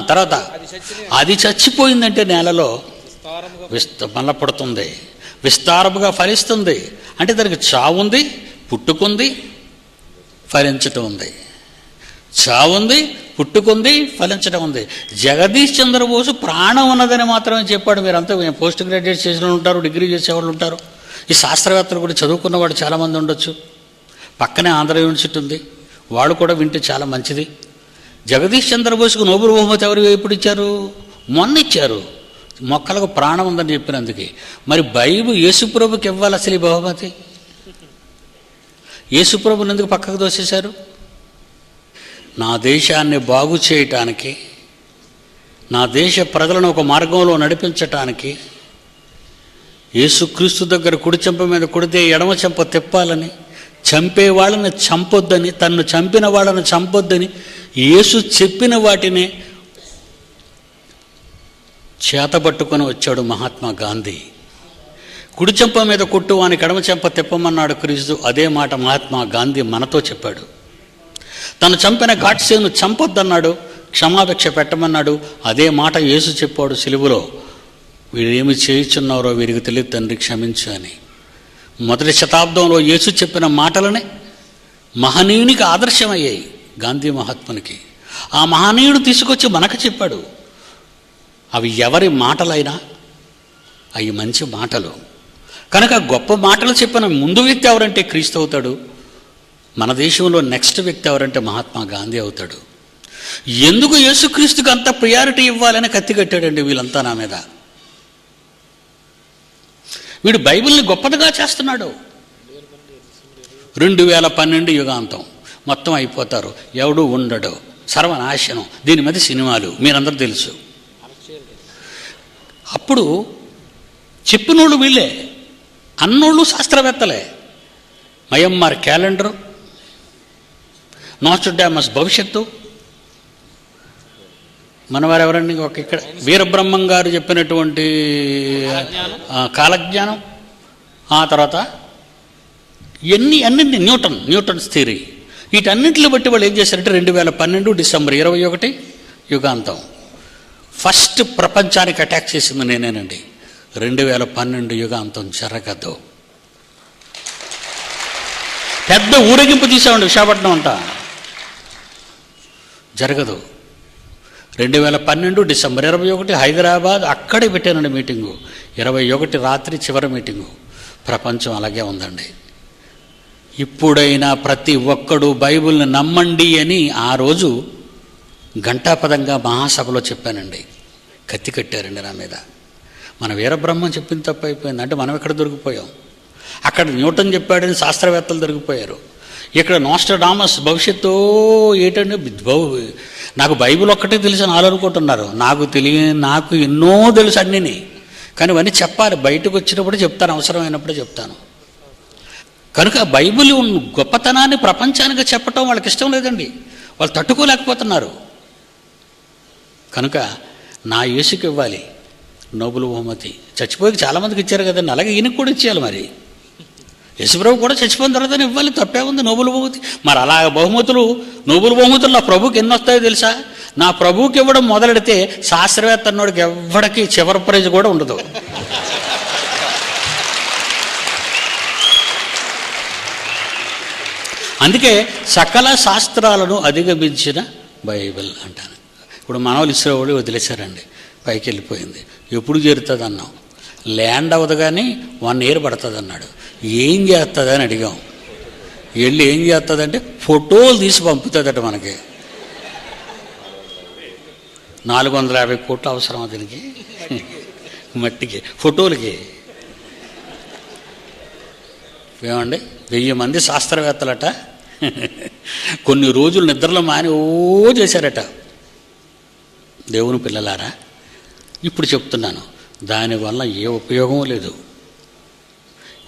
తర్వాత అది చచ్చిపోయిందంటే నేలలో మళ్ళా పుడుతుంది, విస్తారముగా ఫలిస్తుంది. అంటే దానికి చావుంది, పుట్టుకుంది, ఫలించటం ఉంది. చావుంది, పుట్టుకుంది, ఫలించడం ఉంది. జగదీష్ చంద్రబోసు ప్రాణం ఉన్నదని మాత్రమే చెప్పాడు. మీరంతా పోస్ట్ గ్రాడ్యుయేట్ చేసిన వాళ్ళు ఉంటారు, డిగ్రీ చేసేవాళ్ళు ఉంటారు, ఈ శాస్త్రవేత్తలు కూడా చదువుకున్నవాడు చాలామంది ఉండొచ్చు. పక్కనే ఆంధ్ర యూనివర్సిటీ ఉంది, వాళ్ళు కూడా వింటే చాలా మంచిది. జగదీష్ చంద్రబోస్కు నోబెల్ బహుమతి ఎవరు ఎప్పుడు ఇచ్చారు? మొన్న ఇచ్చారు, మొక్కలకు ప్రాణం ఉందని చెప్పినందుకే. మరి బైబిల్ యేసుప్రభుకి ఇవ్వాలి అసలు ఈ బహుమతి. యేసుప్రభుని ఎందుకు పక్కకు దోసేశారు? నా దేశాన్ని బాగు చేయటానికి, నా దేశ ప్రజలను ఒక మార్గంలో నడిపించటానికి, యేసుక్రీస్తు దగ్గర కుడి చెంప మీద కొడితే ఎడమ చెంప తిప్పాలని, చంపే వాళ్ళని చంపొద్దని, తన్ను చంపిన వాళ్ళని చంపొద్దని యేసు చెప్పిన వాటిని చేతబట్టుకొని వచ్చాడు మహాత్మా గాంధీ. కుడి చెంప మీద కొట్టు వానికి ఎడమ చెంప తిప్పమన్నాడు క్రీస్తు. అదే మాట మహాత్మా గాంధీ మనతో చెప్పాడు. తను చంపిన గాడ్సేను చంపొద్దన్నాడు, క్షమాభిక్ష పెట్టమన్నాడు. అదే మాట యేసు చెప్పాడు సిలువలో. వీరేమి చేయుచున్నారో వీరికి తెలియదు తండ్రి, క్షమించు అని. మొదటి శతాబ్దంలో యేసు చెప్పిన మాటలనే మహనీయునికి ఆదర్శమయ్యాయి గాంధీ మహాత్మునికి. ఆ మహనీయుడు తీసుకొచ్చి మనకు చెప్పాడు. అవి ఎవరి మాటలైనా అవి మంచి మాటలు కనుక గొప్ప మాటలు చెప్పిన ముందు వ్యక్తి ఎవరంటే క్రీస్తు అవుతాడు. మన దేశంలో నెక్స్ట్ వ్యక్తి ఎవరంటే మహాత్మా గాంధీ అవుతాడు. ఎందుకు యేసుక్రీస్తుకి అంత ప్రియారిటీ ఇవ్వాలని కత్తి కట్టాడండి వీళ్ళంతా నా మీద. వీడు బైబిల్ని గొప్పదిగా చేస్తున్నాడు. 2012 యుగాంతం మొత్తం అయిపోతారు, ఎవడు ఉండడు, సర్వనాశనం. దీని మీద సినిమాలు మీరందరూ తెలుసు. అప్పుడు చెప్పినోళ్ళు వీళ్ళే, అన్నోళ్ళు శాస్త్రవేత్తలే. మయమ్మార్ క్యాలెండరు, నోస్ట్రడామస్ భవిష్యత్తు, మనవారు ఎవరండి ఒక ఇక్కడ వీరబ్రహ్మం గారు చెప్పినటువంటి కాలజ్ఞానం, ఆ తర్వాత అన్నింటినీ న్యూటన్స్ థియరీ, వీటన్నింటిని బట్టి వాళ్ళు ఏం చేశారంటే 2012 డిసెంబర్ 21 యుగాంతం ఫస్ట్ ప్రపంచానికి అటాక్ చేసింది నేనేనండి. 2012 యుగాంతం జరగదు. పెద్ద ఊరేగింపు తీసామండి విశాఖపట్నం అంతా, జరగదు. 2012 డిసెంబర్ 21 హైదరాబాద్, అక్కడే పెట్టానండి మీటింగు. 21 రాత్రి చివరి మీటింగు. ప్రపంచం అలాగే ఉందండి. ఇప్పుడైనా ప్రతి ఒక్కడు బైబిల్ని నమ్మండి అని ఆ రోజు ఘంటాపదంగా మహాసభలో చెప్పానండి. కత్తి కట్టారండి నా మీద. మన వీరబ్రహ్మం చెప్పింది తప్పు అయిపోయింది అంటే మనం ఎక్కడ దొరికిపోయాం. అక్కడ న్యూటన్ చెప్పాడని శాస్త్రవేత్తలు దొరికిపోయారు. ఇక్కడ నోస్ట్రడామస్ భవిష్యత్తు ఏంటంటే నాకు బైబిల్ ఒక్కటే తెలుసు అని వాళ్ళు అనుకుంటున్నారు. నాకు ఎన్నో తెలుసు అన్నీ, కానీ ఇవన్నీ చెప్పాలి. బయటకు వచ్చినప్పుడు చెప్తాను, అవసరమైనప్పుడు చెప్తాను. కనుక బైబిల్ గొప్పతనాన్ని ప్రపంచానికి చెప్పటం వాళ్ళకి ఇష్టం లేదండి, వాళ్ళు తట్టుకోలేకపోతున్నారు. కనుక నా యేసుకి ఇవ్వాలి నోబెల్ బహుమతి. చచ్చిపోయి చాలామందికి ఇచ్చారు కదండి, అలాగే ఈయనకు కూడా ఇచ్చేయాలి. మరి యేసుప్రభు కూడా చచ్చిపోయిన తర్వాత ఇవ్వాలి, తప్పే ఉంది నోబెల్ బహుమతి. మరి అలా నోబెల్ బహుమతులు నా ప్రభుకి ఎన్ని వస్తాయో తెలుసా? నా ప్రభువుకి ఇవ్వడం మొదలెడితే శాస్త్రవేత్త అన్నోడికి ఎవ్వడికి చివరి ప్రైజ్ కూడా ఉండదు. అందుకే సకల శాస్త్రాలను అధిగమించిన బైబిల్ అంటాను. ఇప్పుడు మనవాళ్ళు ఇస్రాయేలు వదిలేశారండి, పైకి వెళ్ళిపోయింది. ఎప్పుడు చేరుతుంది అన్నాం, ల్యాండ్ అవ్వదు కానీ 1 year పడుతుంది అన్నాడు. ఏం చేస్తుంది అని అడిగాం. వెళ్ళి ఏం చేస్తుందంటే ఫోటోలు తీసి పంపుతుందట మనకి. 450 కోట్లు అవసరం దీనికి, మట్టికి ఫోటోలకి. ఏమండి 1000 మంది శాస్త్రవేత్తలట కొన్ని రోజులు నిద్రలో మాని చేశారట. దేవుని పిల్లలారా, ఇప్పుడు చెప్తున్నాను, దానివల్ల ఏ ఉపయోగం లేదు.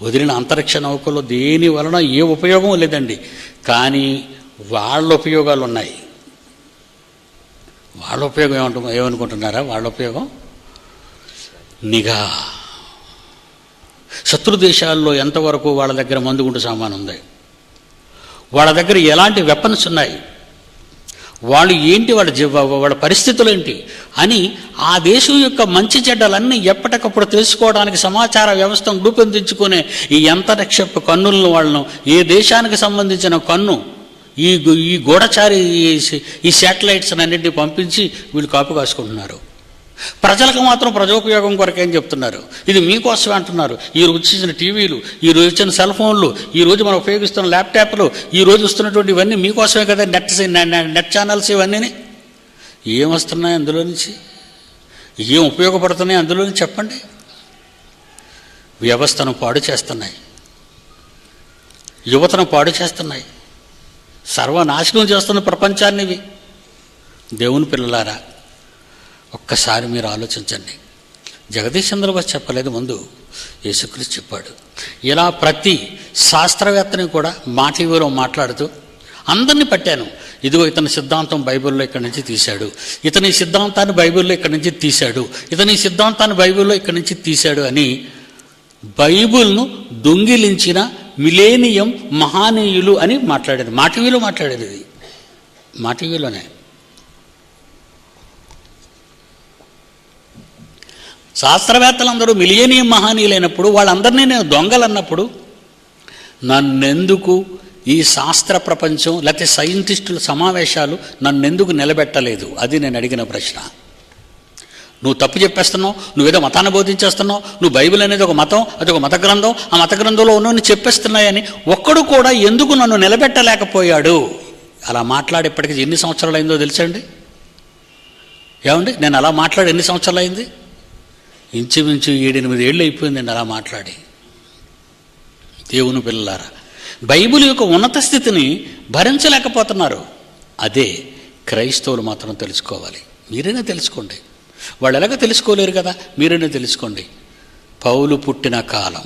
వదిలిన అంతరిక్ష నౌకలో దేని వలన ఏ ఉపయోగం లేదండి. కానీ వాళ్ళ ఉపయోగాలు ఉన్నాయి. వాళ్ళ ఉపయోగం ఏమనుకుంటున్నారా? వాళ్ళ ఉపయోగం నిఘా. శత్రు దేశాల్లో ఎంతవరకు వాళ్ళ దగ్గర మందుగుండు సామాను ఉంది, వాళ్ళ దగ్గర ఎలాంటి వెపన్స్ ఉన్నాయి, వాళ్ళు ఏంటి, వాళ్ళ పరిస్థితులు ఏంటి అని ఆ దేశం యొక్క మంచి చెడ్డలన్నీ ఎప్పటికప్పుడు తెలుసుకోవడానికి సమాచార వ్యవస్థను రూపొందించుకునే ఈ అంతరిక్షపు కన్నులను వాళ్ళను, ఏ దేశానికి సంబంధించిన కన్ను, ఈ గూఢచారి ఈ శాటిలైట్స్ అన్నింటినీ పంపించి వీళ్ళు కాపు కాసుకుంటున్నారు. ప్రజలకు మాత్రం ప్రజోపయోగం కొరకేం చెప్తున్నారు, ఇది మీకోసమే అంటున్నారు. ఈ రోజు వచ్చిన టీవీలు, ఈ రోజు వచ్చిన సెల్ ఫోన్లు, ఈ రోజు మనం ఉపయోగిస్తున్న ల్యాప్టాప్లు, ఈ రోజు వస్తున్నటువంటి ఇవన్నీ మీకోసమే కదా. నెట్ ఛానల్స్ ఇవన్నీ ఏం వస్తున్నాయి అందులో నుంచి, ఏం ఉపయోగపడుతున్నాయి అందులో నుంచి చెప్పండి. వ్యవస్థను పాడు చేస్తున్నాయి, యువతను పాడు చేస్తున్నాయి, సర్వనాశనం చేస్తున్న ప్రపంచాన్ని ఇవి. దేవుని పిల్లలారా, ఒక్కసారి మీరు ఆలోచించండి. జగదీష్ చంద్రబోస్ చెప్పలేదు, ముందు యేసుక్రీస్తు చెప్పాడు. ఇలా ప్రతి శాస్త్రవేత్తని కూడా టీవీలో మాట్లాడుతూ అందరినీ పట్టాను, ఇదిగో ఇతని సిద్ధాంతం బైబిల్లో ఇక్కడి నుంచి తీశాడు, ఇతని సిద్ధాంతాన్ని బైబిల్లో ఇక్కడి నుంచి తీశాడు, ఇతని సిద్ధాంతాన్ని బైబిల్లో ఇక్కడి నుంచి తీశాడు అని బైబిల్ను దొంగిలించిన మిలేనియం మహానీయులు అని మాట్లాడారు. టీవీలో మాట్లాడేది, ఇది టీవీలోనే. శాస్త్రవేత్తలందరూ మిలియనియం మహానీయులైనప్పుడు, వాళ్ళందరినీ నేను దొంగలన్నప్పుడు నన్నెందుకు ఈ శాస్త్ర ప్రపంచం లేకపోతే సైంటిస్టుల సమావేశాలు నన్నెందుకు నిలబెట్టలేదు? అది నేను అడిగిన ప్రశ్న. నువ్వు తప్పు చెప్పేస్తున్నావు, నువ్వేదో మతాన్ని బోధించేస్తున్నావు, నువ్వు బైబిల్ అనేది ఒక మతం, అది ఒక మత గ్రంథం, ఆ మత గ్రంథంలో ఉన్నవన్నీ చెప్పేస్తున్నాయని ఒక్కడు కూడా ఎందుకు నన్ను నిలబెట్టలేకపోయాడు? అలా మాట్లాడేప్పటికీ ఎన్ని సంవత్సరాలు అయిందో తెలుసండి? ఏమండి, నేను అలా మాట్లాడి ఎన్ని సంవత్సరాలు అయింది? ఇంచుమించు 7-8 ఏళ్ళు అయిపోయిందండి అలా మాట్లాడి. దేవుని పిల్లలారా, బైబిల్ యొక్క ఉన్నత స్థితిని భరించలేకపోతున్నారు. అదే క్రైస్తవులు మాత్రం తెలుసుకోవాలి. మీరైనా తెలుసుకోండి. వాళ్ళు ఎలాగో తెలుసుకోలేరు కదా, మీరైనా తెలుసుకోండి. పౌలు పుట్టిన కాలం,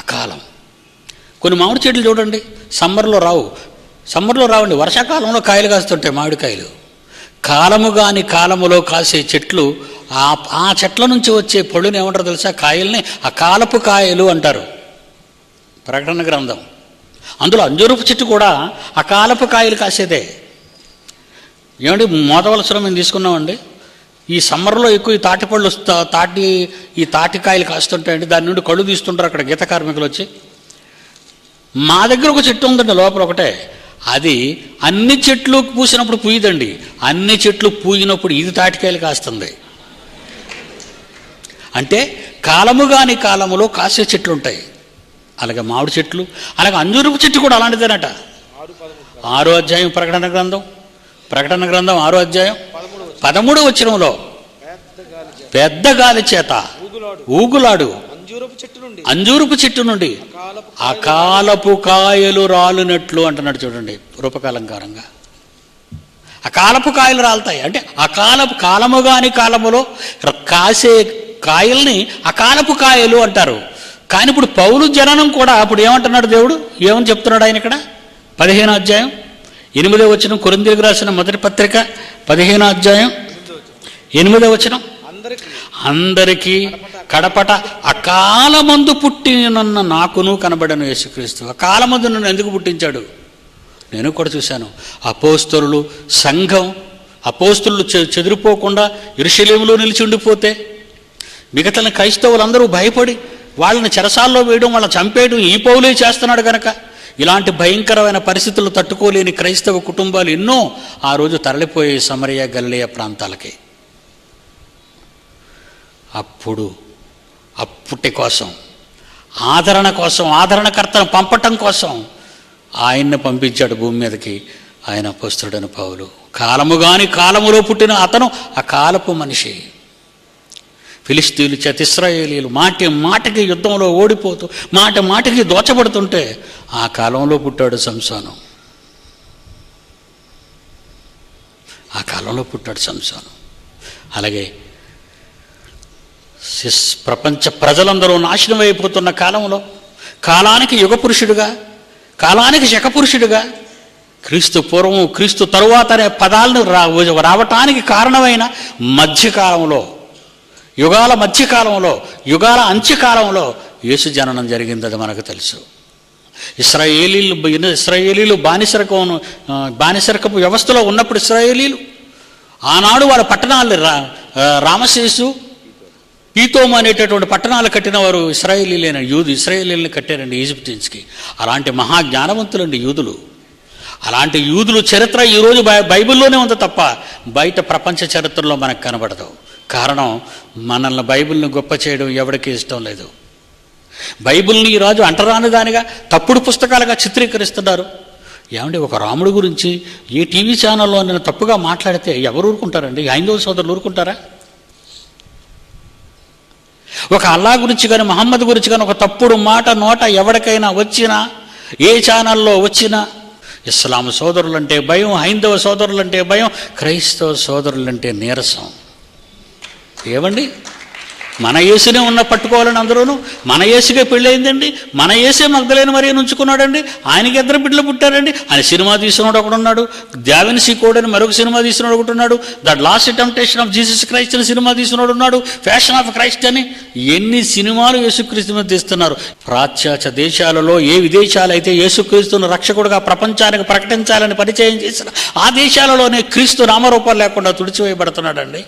అకాలం. కొన్ని మామిడి చెట్లు చూడండి, సమ్మర్లో రావండి, వర్షాకాలంలో కాయలు కాస్తుంటాయి మామిడికాయలు. కాలము కాని కాలములో కాసే చెట్లు, ఆ చెట్ల నుంచి వచ్చే పళ్ళుని ఏమంటారు తెలుసా? కాయల్ని అకాలపు కాయలు అంటారు. ప్రకటన గ్రంథం. అందులో అంజూరపు చెట్టు కూడా అకాలపు కాయలు కాసేదే. ఏమండి, మోతవలసలో మేము తీసుకున్నామండి. ఈ సమ్మర్లో ఎక్కువ ఈ తాటిపళ్ళు ఈ తాటికాయలు కాస్తుంటాయండి. దాని నుండి కళ్ళు తీస్తుంటారు అక్కడ గీత కార్మికులు వచ్చి. మా దగ్గర ఒక చెట్టు ఉందండి లోపల ఒకటే, అది అన్ని చెట్లు పూసినప్పుడు పూయదండి, అన్ని చెట్లు పూయినప్పుడు ఇది తాటికాయలు కాస్తుంది. అంటే కాలము కాని కాలములో కాసే చెట్లు ఉంటాయి. అలాగే మామిడి చెట్లు, అలాగే అంజూరపు చెట్టు కూడా అలాంటిదేనట. 6వ అధ్యాయం ప్రకటన గ్రంథం 6వ అధ్యాయం 13వ వచనంలో, పెద్ద గాలి చేత ఊగులాడు అంజూరపు చెట్టు నుండి అకాలపు కాయలు రాలునట్లు అంటున్నాడు. చూడండి, రూపకాలంకారంగా అకాలపు కాయలు రాలుతాయి. అంటే కాలము కాని కాలములో కాసే కాయల్ని అకాలపు కాయలు అంటారు. కానీ ఇప్పుడు పౌలు జననం కూడా అప్పుడు ఏమంటున్నాడు దేవుడు? ఏమని చెప్తున్నాడు ఆయన ఇక్కడ? 15వ అధ్యాయం 8వ వచనం, కొరింథీయులకు రాసిన మొదటి పత్రిక 15వ అధ్యాయం 8వ వచనం, అందరికీ కడపట అకాలమందు పుట్టినన్న నాకును కనబడను యేసుక్రీస్తు. అకాలమందు నన్ను ఎందుకు పుట్టించాడు? నేను కూడా చూశాను. అపోస్తలులు సంఘం, అపోస్తలులు చెదిరిపోకుండా యెరూషలేములో నిలిచి ఉండిపోతే మిగతా క్రైస్తవులందరూ భయపడి వాళ్ళని చెరసాల్లో వేయడం, వాళ్ళని చంపేయడం ఈ పౌలే చేస్తున్నాడు కనుక ఇలాంటి భయంకరమైన పరిస్థితులు తట్టుకోలేని క్రైస్తవ కుటుంబాలు ఎన్నో ఆ రోజు తరలిపోయే సమరయ గలిలయ ప్రాంతాలకి. అప్పుటి కోసం, ఆదరణ కోసం, ఆదరణకర్తను పంపటం కోసం ఆయన్ని పంపించాడు భూమి మీదకి ఆయన అపోస్తలుడైన పౌలు. కాలము కాని కాలములో పుట్టిన అతను ఆ కాలపు మనిషి. ఫిలిష్తీయులు చేత ఇశ్రాయేలీయులు మాటికి యుద్ధంలో ఓడిపోతూ మాటికి దోచబడుతుంటే ఆ కాలంలో పుట్టాడు సంసోను. అలాగే ప్రపంచ ప్రజలందరూ నాశనం అయిపోతున్న కాలంలో కాలానికి యుగపురుషుడుగా, కాలానికి శకపురుషుడుగా, క్రీస్తు పూర్వము క్రీస్తు తరువాత అనే పదాలను రావటానికి కారణమైన మధ్యకాలంలో, యుగాల మధ్యకాలంలో, యుగాల అంత్యకాలంలో యేసు జననం జరిగింది. అది మనకు తెలుసు. ఇశ్రాయేలీలు బానిసరకపు వ్యవస్థలో ఉన్నప్పుడు ఇశ్రాయేలీలు ఆనాడు వాళ్ళ పట్టణాలు రామశేషు, పీతోము అనేటటువంటి పట్టణాలు కట్టిన వారు ఇశ్రాయేలీలను కట్టారండి ఈజిప్టియన్స్కి. అలాంటి మహాజ్ఞానవంతులండి యూదులు. అలాంటి యూదులు చరిత్ర ఈరోజు బైబిల్లోనే ఉంది తప్ప బయట ప్రపంచ చరిత్రలో మనకు కనబడదు. కారణం, మనల్ని బైబిల్ని గొప్ప చేయడం ఎవరికి ఇష్టం లేదు. బైబిల్ని ఈరోజు అంటరాని దానిగా తప్పుడు పుస్తకాలుగా చిత్రీకరిస్తున్నారు. ఏమండి, ఒక రాముడి గురించి ఏ టీవీ ఛానల్లో నేను తప్పుగా మాట్లాడితే ఎవరు ఊరుకుంటారండి? హైందవ సోదరులు ఊరుకుంటారా? ఒక అల్లా గురించి కానీ మహమ్మద్ గురించి కానీ ఒక తప్పుడు మాట నోట ఎవరికైనా వచ్చినా, ఏ ఛానల్లో వచ్చినా ఇస్లాం సోదరులంటే భయం, హైందవ సోదరులంటే భయం, క్రైస్తవ సోదరులంటే నీరసం. ఏమండి, మన యేసునే పట్టుకోవాలని అందరూను. మన యేసుకే పెళ్ళయిందండి, మన యేసే మగ్దలేని మరి ఉంచుకున్నాడండి, ఆయనకి 2 బిడ్డలు పుట్టారండి. ఆయన సినిమా తీసినోడు ఒకడు ఉన్నాడు, డావిన్సీ కోడ్ అని మరొక సినిమా తీసినోడు ఒకటి ఉన్నాడు, the last temptation of Jesus Christ అని సినిమా తీసినోడు ఉన్నాడు, ఫ్యాషన్ ఆఫ్ క్రైస్ట్ అని. ఎన్ని సినిమాలు యేసుక్రీస్తు మీద తీస్తున్నారు. పాశ్చాత్య దేశాలలో ఏ విదేశాలైతే యేసుక్రీస్తును రక్షకుడుగా ప్రపంచానికి ప్రకటించాలని పరిచయం చేసిన ఆ దేశాలలోనే క్రీస్తు నామరూపాలు లేకుండా తుడిచివేయబడుతున్నాడండి.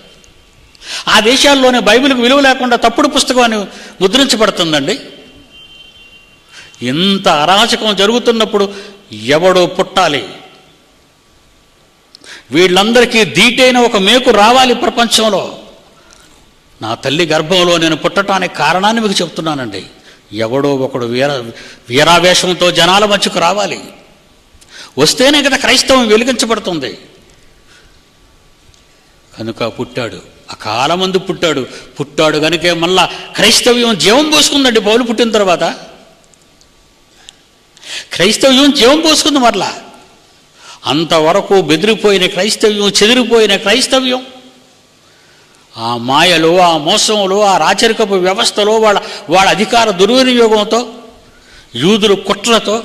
ఆ దేశాల్లోనే బైబిల్కి విలువ లేకుండా తప్పుడు పుస్తకాన్ని ముద్రించబడుతుందండి. ఇంత అరాచకం జరుగుతున్నప్పుడు ఎవడో పుట్టాలి, వీళ్ళందరికీ ధీటైన ఒక మేకు రావాలి ప్రపంచంలో. నా తల్లి గర్భంలో నేను పుట్టడానికి కారణాన్ని మీకు చెప్తున్నానండి. ఎవడో ఒకడు వీరావేశంతో జనాల మధ్యకు రావాలి. వస్తేనే కదా క్రైస్తవం వెలిగించబడుతుంది. కనుక పుట్టాడు, అకాలమందు పుట్టాడు కనుకే మళ్ళా క్రైస్తవ్యం జీవం పోసుకుందండి. పౌలు పుట్టిన తర్వాత క్రైస్తవ్యం జీవం పోసుకుంది. మరలా అంతవరకు బెదిరిపోయిన క్రైస్తవ్యం, చెదిరిపోయిన క్రైస్తవ్యం ఆ మాయలు, ఆ మోసంలో, ఆ రాచరికపు వ్యవస్థలో వాళ్ళ అధికార దుర్వినియోగంతో, యూదుల కుట్రతో,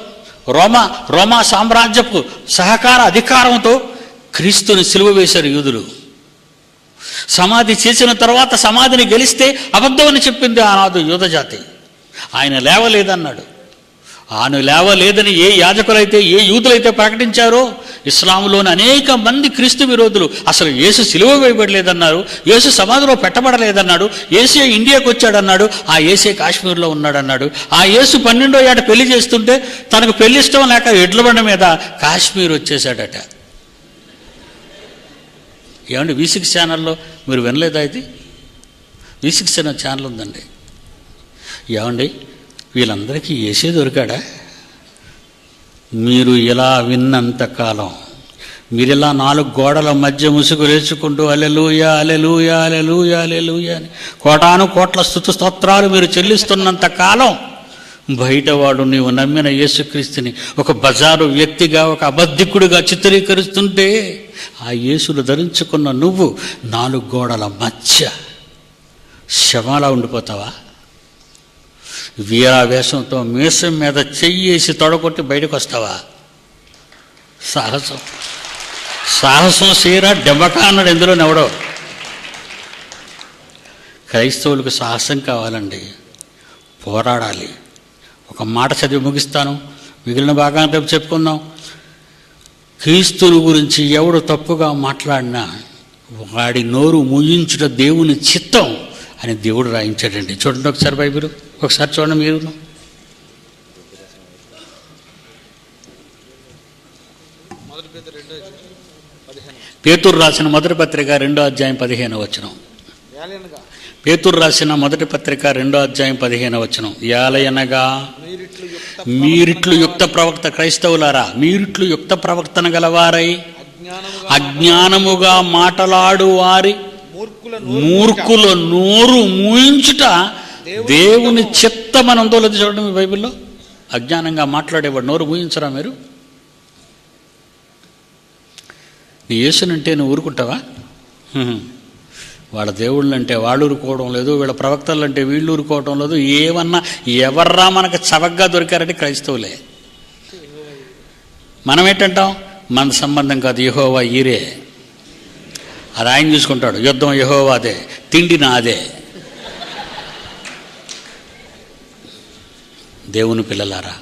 రోమా సామ్రాజ్యపు సహకార అధికారంతో క్రీస్తుని సిలువ వేశారు యూదులు. సమాధి చేసిన తర్వాత సమాధిని గెలిస్తే అబద్ధం అని చెప్పింది ఆనాడు యూద జాతి. ఆయన లేవలేదన్నాడు. ఆయన లేవలేదని ఏ యాజకులైతే, ఏ యూదులైతే ప్రకటించారో, ఇస్లాంలోని అనేక మంది క్రీస్తు విరోధులు అసలు యేసు సిలువ వేయబడలేదన్నారు, యేసు సమాధిలో పెట్టబడలేదన్నాడు, యేసే ఇండియాకు వచ్చాడన్నాడు, ఆ యేసే కాశ్మీర్లో ఉన్నాడన్నాడు. ఆ యేసు 12వ ఏట పెళ్లి చేస్తుంటే తనకు పెళ్లి ఇష్టం లేక ఎడ్ల బండి మీద కాశ్మీర్ వచ్చేసాడట. ఏమండి, V6 ఛానల్లో మీరు వినలేదా? ఇది V6 అనే ఛానల్ ఉందండి. ఏమండి, వీళ్ళందరికీ యేసే దొరికాడా? మీరు ఇలా విన్నంతకాలం, మీరు ఇలా 4 గోడల మధ్య ముసుగు రేచుకుంటూ హల్లెలూయా హల్లెలూయా హల్లెలూయా హల్లెలూయా అని కోటాను కోట్ల స్తుతి స్తోత్రాలు మీరు చెల్లిస్తున్నంత కాలం బయటవాడు నీవు నమ్మిన యేసుక్రీస్తుని ఒక బజారు వ్యక్తిగా, ఒక అబద్ధికుడిగా చిత్రీకరిస్తుంటే ఆ యేసును ధరించుకున్న నువ్వు 4 గోడల మధ్య శవాలా ఉండిపోతావా? వీరావేశంతో మీసం మీద చెయ్యేసి తొడగొట్టి బయటకు వస్తావా? సాహసం చేయరా డెబ్బకా అన్నాడు ఎందులో నెవడో. క్రైస్తవులకు సాహసం కావాలండి, పోరాడాలి. ఒక మాట చదివి ముగిస్తాను, మిగిలిన భాగాన్ని రేపు చెప్పుకుందాం. క్రీస్తుని గురించి ఎవడు తప్పుగా మాట్లాడినా వాడి నోరు ముయించుట దేవుని చిత్తం అని దేవుడు రాయించాడండి. చూడండి ఒకసారి బైబిల్, ఒకసారి చూడండి మీరు. పేతురు రాసిన మొదటి పత్రిక 2వ అధ్యాయం 15వ వచనం. పేతురు రాసిన మొదటి పత్రిక 2వ అధ్యాయం 15వ వచనం. యాలయనగా మీరిట్లు యుక్త ప్రవక్త, క్రైస్తవులారా మీరిట్లు యుక్త ప్రవక్తన గలవారై అజ్ఞానముగా మాటలాడు వారి మూర్ఖుల నోరు మూయించుట దేవుని చిత్తమనందో లేదు. చూడండి మీ బైబిల్లో, అజ్ఞానంగా మాట్లాడేవాడు నోరు మూయించరా మీరు? నీ యేసునంటే నువ్వు ఊరుకుంటావా? వాళ్ళ దేవుళ్ళు అంటే వాళ్ళు ఊరుకోవడం లేదు, వీళ్ళ ప్రవక్తలు అంటే వీళ్ళు ఊరుకోవడం లేదు. ఏమన్నా ఎవర్రా మనకు చవకగా దొరికారంటే క్రైస్తవులే. మనం ఏంటంటాం, మన సంబంధం కాదు, యెహోవా ఈరే, అది ఆయన చూసుకుంటాడు, యుద్ధం యెహోవాదే, తిండి నాదే. దేవుని పిల్లలారా,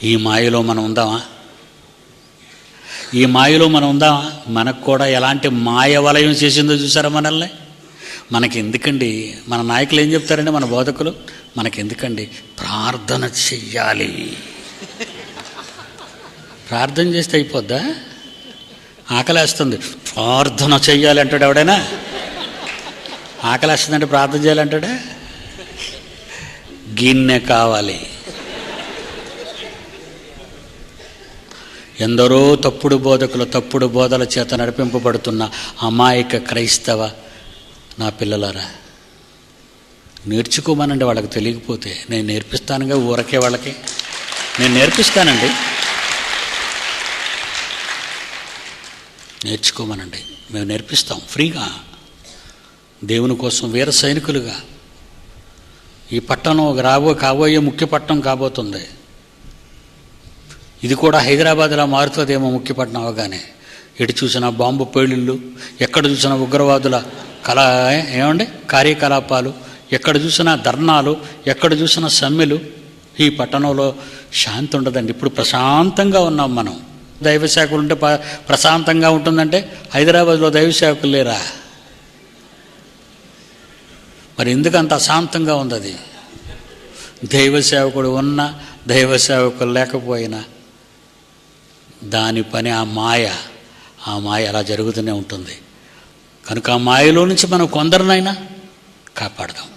ఈ మాయలో మనం ఉందామా? ఈ మాయలో మనం ఉందామా? మనకు కూడా ఎలాంటి మాయ వలయం చేసిందో చూసారా మనల్ని. మనకెందుకండి, మన నాయకులు ఏం చెప్తారండి, మన బోధకులు, మనకెందుకండి, ప్రార్థన చెయ్యాలి. ప్రార్థన చేస్తే అయిపోద్దా? ఆకలేస్తుంది, ప్రార్థన చెయ్యాలి అంటాడు ఎవడైనా? ఆకలేస్తుందంటే ప్రార్థన చేయాలంటాడా? గిన్నె కావాలి. ఎందరో తప్పుడు బోధకులు, తప్పుడు బోధల చేత నడిపింపబడుతున్న అమాయక క్రైస్తవ నా పిల్లలారా, నేర్చుకోమనండి. వాళ్ళకి తెలియకపోతే నేను నేర్పిస్తానుగా, ఊరకే వాళ్ళకి నేను నేర్పిస్తానండి. నేర్చుకోమనండి, మేము నేర్పిస్తాం ఫ్రీగా, దేవుని కోసం వీర సైనికులుగా. ఈ పట్టణం కాబోయే ముఖ్య పట్టణం కాబోతుంది. ఇది కూడా హైదరాబాద్లా మారుతుందేమో ముఖ్య పట్టణం అవగానే. ఎటు చూసినా బాంబు పేలుళ్ళు, ఎక్కడ చూసినా ఉగ్రవాదుల కార్యకలాపాలు, ఎక్కడ చూసినా ధర్నాలు, ఎక్కడ చూసినా సమ్మెలు. ఈ పట్టణంలో శాంతి ఉండదండి. ఇప్పుడు ప్రశాంతంగా ఉన్నాం మనం. దైవ సేవకులు ఉంటే ప్రశాంతంగా ఉంటుందంటే హైదరాబాద్లో దైవ సేవకులు లేరా? మరి ఎందుకు అంత అశాంతంగా ఉంది అది? దైవ సేవకుడు ఉన్నా, దైవ సేవకులు లేకపోయినా దాని పని ఆ మాయ అలా జరుగుతూనే ఉంటుంది. కనుక ఆ మాయలో నుంచి మనం కొందరినైనా కాపాడదాం.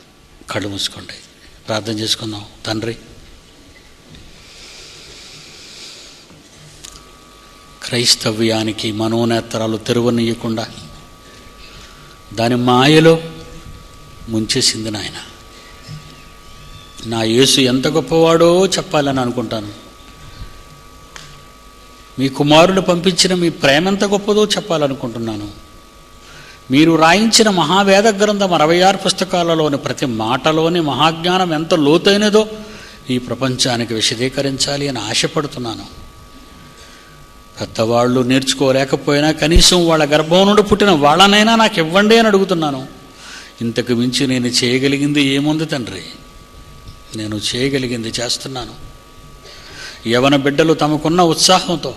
కళ్ళు మూసుకోండి, ప్రార్థన చేసుకుందాం. తండ్రి, క్రైస్తవ్యానికి మనోనేత్రాలు తెరువనీయకుండా దాని మాయలో ముంచేసింది నాయన. నా యేసు ఎంత గొప్పవాడో చెప్పాలని అనుకుంటాను. మీ కుమారుడు పంపించిన మీ ప్రేమ ఎంత గొప్పదో చెప్పాలనుకుంటున్నాను. మీరు రాయించిన మహావేద గ్రంథం 66 పుస్తకాలలోని ప్రతి మాటలోని మహాజ్ఞానం ఎంత లోతైనదో ఈ ప్రపంచానికి విశదీకరించాలి అని ఆశపడుతున్నాను. పెద్దవాళ్ళు నేర్చుకోలేకపోయినా కనీసం వాళ్ళ గర్భం నుండి పుట్టిన వాళ్ళనైనా నాకు ఇవ్వండి అని అడుగుతున్నాను. ఇంతకు మించి నేను చేయగలిగింది ఏముంది తండ్రి? నేను చేయగలిగింది చేస్తున్నాను. యవన బిడ్డలు తమకున్న ఉత్సాహంతో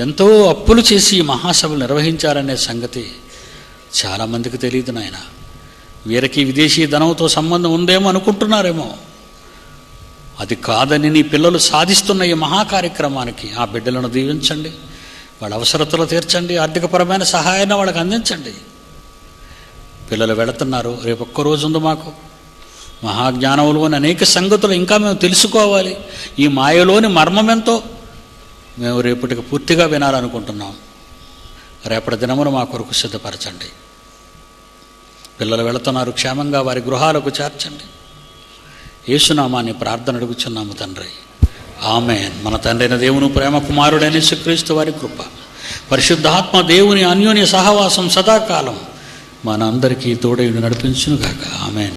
ఎంతో అప్పులు చేసి ఈ మహాసభలు నిర్వహించారనే సంగతి చాలామందికి తెలియదు నాయన. వీరికి విదేశీ ధనంతో సంబంధం ఉందేమో అనుకుంటున్నారేమో. అది కాదని నీ పిల్లలు సాధిస్తున్న ఈ మహాకార్యక్రమానికి ఆ బిడ్డలను దీవించండి, వాళ్ళ అవసరతలు తీర్చండి, ఆర్థికపరమైన సహాయాన్ని వాళ్ళకి అందించండి. పిల్లలు వెళుతున్నారు, రేపు ఒక్కరోజు ఉంది మాకు. మహాజ్ఞానంలోని అనేక సంగతులు ఇంకా మేము తెలుసుకోవాలి. ఈ మాయలోని మర్మమెంతో మేము రేపటికి పూర్తిగా వినాలనుకుంటున్నాం. రేపటి దినమున మా కొరకు సిద్ధపరచండి. పిల్లలు వెళుతున్నారు, క్షేమంగా వారి గృహాలకు చేర్చండి. యేసునామాన్ని ప్రార్థన అడుగుచున్నాము తండ్రి, ఆమేన్. మన తండ్రి అయిన దేవుని ప్రేమ, కుమారుడైన యేసుక్రీస్తు వారి కృప, పరిశుద్ధాత్మ దేవుని అన్యోన్య సహవాసం సదాకాలం మన అందరికీ తోడై నడిపించునుగాక. ఆమేన్.